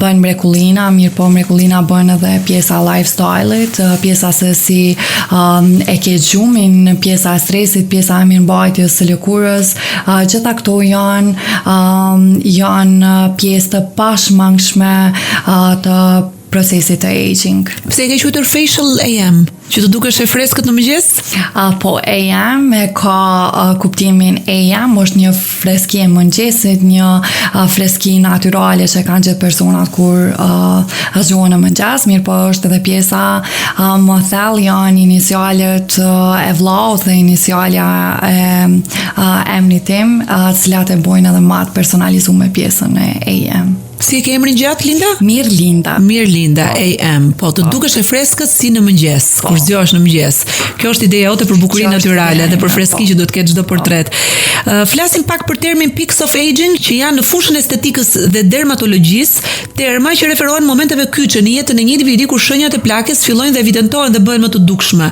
bën mrekullina, mirë po mrekullina bën edhe pjesa lifestyle-it, pjesa se si e ke gjumin, pjesa e stresit, pjesa e mirëmbajtjes së lëkurës, gjitha këto janë janë pjesë të pashmangshme të procesit të aging. Pse e ke quajtur facial AM? Që të dukesh e freskët në mëngjes? Po AM e ka kuptimin AM, është një freski e mëngjesit, një freski natyrale që kanë gjithë personat kur zgjohen në mëngjes, mirë po është edhe pjesa më thellë janë inicialet e vllaut dhe inicialja e emrit tim, cilat e bojnë edhe më të personalizuar me pjesën e AM. Si e ke emrin gjatë, Linda? Mirlinda. Mirlinda, AM. Po, të dukesh e freskët si në mëngjes, kur zgjohesh në mëngjes. Kjo është ideja jote për bukurinë natyrale dhe për freskinë që duhet të ketë çdo portret. Flasim pak për termin peaks of aging, që janë në fushën e estetikës dhe dermatologjisë, terma që referohen momenteve kyçe në jetën e një individi kur shenjat e plakes fillojnë dhe evidentohen dhe bëhen më të dukshme.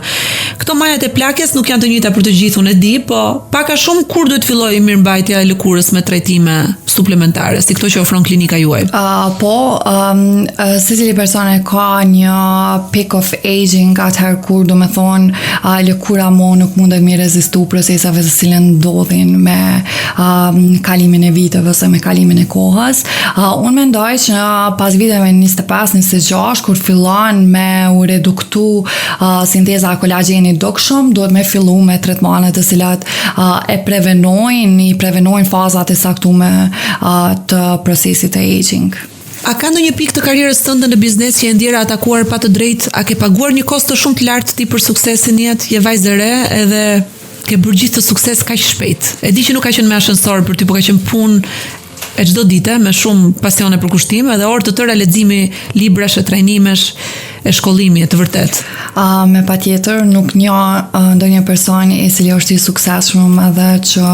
Këto majat e plakes nuk janë të njëjta për të gjithë, unë e di, po pak a shumë kur duhet fillojë mirëmbajtja e lëkurës me trajtime suplementare, si këto që ofron klinika juaj? Secili person e ka një peak of aging atëherë kur do me thonë lëkura mo nuk mundet mi rezistu procesave të cilën ndodhin me kalimin e viteve ose me kalimin e kohës. Unë mendoj që pas viteve 25-26 kur fillon me u reduktu sinteza e kolagenit dukshëm, duhet me fillu me tretmanet të cilat i prevenojnë fazat e saktume të procesit e aging. A ka ndonjë pikë të karrierës tënde në biznes që e ndjera atakuar pa të drejtë? A ke paguar një kost të shumë të lartë ti për suksesin jet? Je vajzë e re edhe ke bërë gjithë të sukses kaq shpejt. E di që nuk ka qenë me ashensor për ty, por ka qenë punë e çdo dite me shumë pasione për kushtime dhe orë të tëra leximi librash e trajnimesh e shkollimi, të vërtet. Me patjetër, nuk një ndonjë person i cili është i suksesshëm edhe që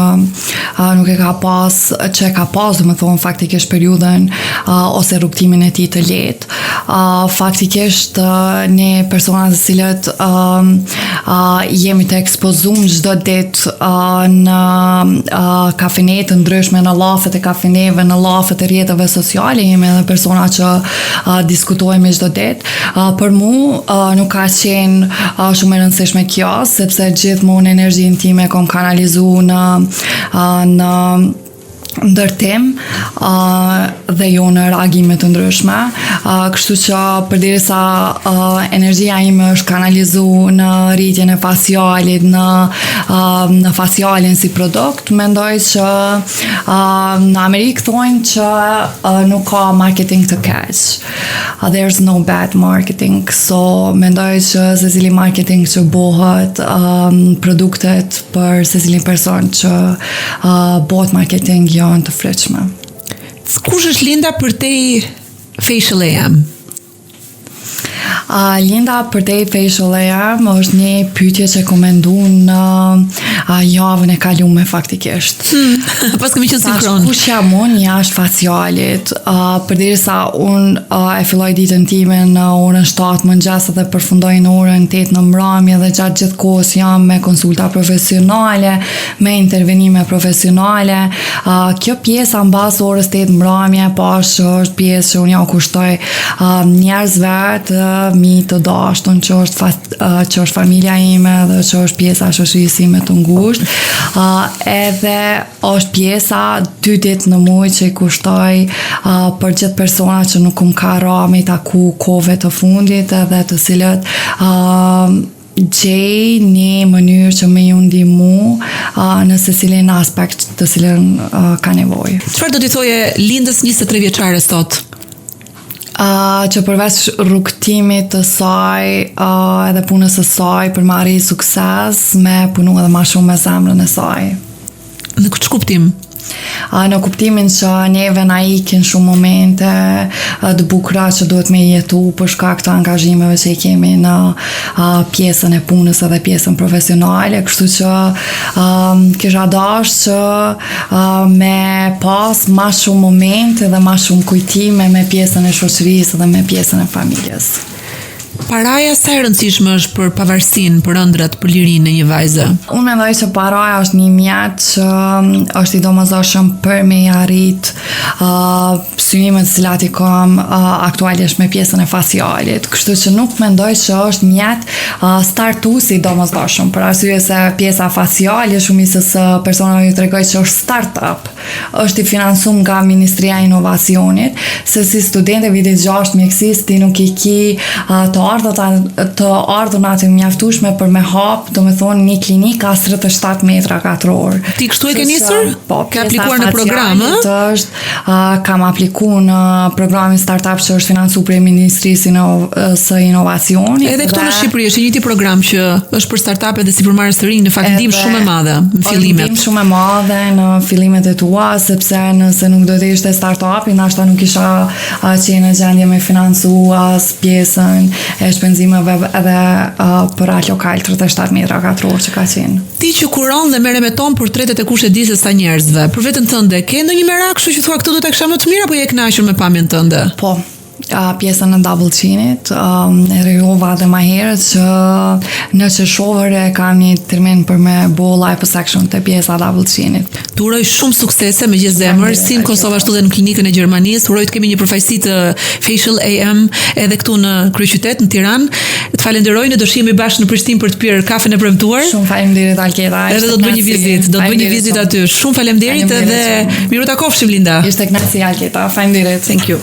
nuk e ka pas, që e ka pas, do të thonë faktikisht periudhën ose rrugtimin e tij të lehtë. Faktikisht ne personat të cilët jemi të ekspozuar çdo ditë në kafenet të ndryshme, në llafet e kafeneve, në llafet e rrjeteve sociale, jemi edhe persona që diskutojmë çdo ditë. Për mu nuk ka qenë shumë e rëndësishme kjo, sepse gjithmonë energjinë time kom kanalizu në ndërtim dhe jo në reagime të ndryshme. Kështu që përderisa energjia ime është kanalizuar në rritjen e facialit, në facialin si produkt, mendoj që në Amerikë thonë që nuk ka marketing të keq. There's no bad marketing. So mendoj që secili marketing që bëhet produktet për secilin person që bëhet marketing janë të fryqshme. Kush është Linda për te facial AM? Linda për te facial AM është një pyetje që kom mendu në javën e kalume faktikisht. Pas kemi qenë sinkron. Kush jam unë jashtë facialit, përderisa unë e filloj ditën time në orën 7 mëngjes dhe përfundoj në orën 8 në mbrëmje dhe gjatë gjithë kohës jam me konsulta profesionale, me intervenime profesionale. Kjo pjesa mbas orës 8 mbrëmje, është pjesë që unë ja kushtoj njerëzve të mi të dashtun që është familja ime dhe që është pjesa shoqërisë ime të ngushtë. Edhe është pjesa 2 ditë në muaj që i kushtoj për gjithë persona që nuk ka ra me taku kohëve të fundit edhe të cilët gjej një mënyrë që me ju ndihmu në secilin aspekt të cilën ka nevojë. Çfarë do t'i thoje Lindës 23 vjeçare sot? Që përveç rrugtimit të saj edhe punës së saj për marrë sukses, me punu edhe ma shumë me zemrën e saj. Në këtë kuptim? Në kuptimin që neve na ikin shumë momente të bukura që duhet me jetu për shkak të angazhimeve që i kemi në pjesën e punës edhe pjesën profesionale, kështu që kisha dashur që me pas ma shumë momente dhe ma shumë kujtime me pjesën e shoqërisë dhe me pjesën e familjes. Paraja sa e rëndësishme është për pavarësinë, për ëndrat, për lirinë e një vajze? Unë mendoj që paraja është një mjet që është i domosdoshëm për me arrit synimet të cilat i kam aktualisht me pjesën e facialit. Kështu që nuk mendoj që është mjet startues i domosdoshëm, për arsye se pjesa faciale shumicës së personave ju tregoj që është startup, është i financuar nga Ministria e Inovacionit, se si studente vitit 6 mjekësisë ti nuk i ki të ardhunat e mjaftueshme për me hap, do me thonë, një klinik ka 37 metra katror. Ti kështu e ke nisur? Po, ka aplikuar në program, kam aplikuar në programin startup që është financuar prej Ministrisë së Inovacionit. Edhe këtu në Shqipëri është një tip program që është për startupe dhe sipërmarrës të rinj, në fakt ndihmë shumë e madhe në fillimet. Ndihmë shumë e madhe në fillimet e tua, sepse nëse nuk do të ishte startupi, ndoshta nuk isha qenë në gjendje me financu as pjesën e shpenzimeve edhe për atë lokal 37 metra katror që ka qenë. Ti që kuron dhe merre me ton portretet e kushtedisës sa njerëzve, për veten tënde, ke ndonjë merak, kështu që thua këtu do ta kisha më të mirë apo je e kënaqur me pamjen tënde? Po. Pjesën e double chinit, rejova dhe ma herët që në Qëshovër kam një termin për me bo liposuction të pjesa double chinit. Tu uroj shumë suksese me gjithë zemër, si në Kosovë ashtu dhe në klinikën e Gjermanisë. Uroj të kemi një përfaqësi të Facial AM edhe këtu në kryeqytet në Tiranë. Të falenderoj, ne do shihemi bashkë në Prishtinë për të pirë kafen e premtuar. Shumë faleminderit Alketa. Edhe do të bëj një vizitë, do të bëj një vizitë aty. Shumë faleminderit edhe miru takofshim Linda. Ishte kënaqësi Alketa. Faleminderit. Thank you.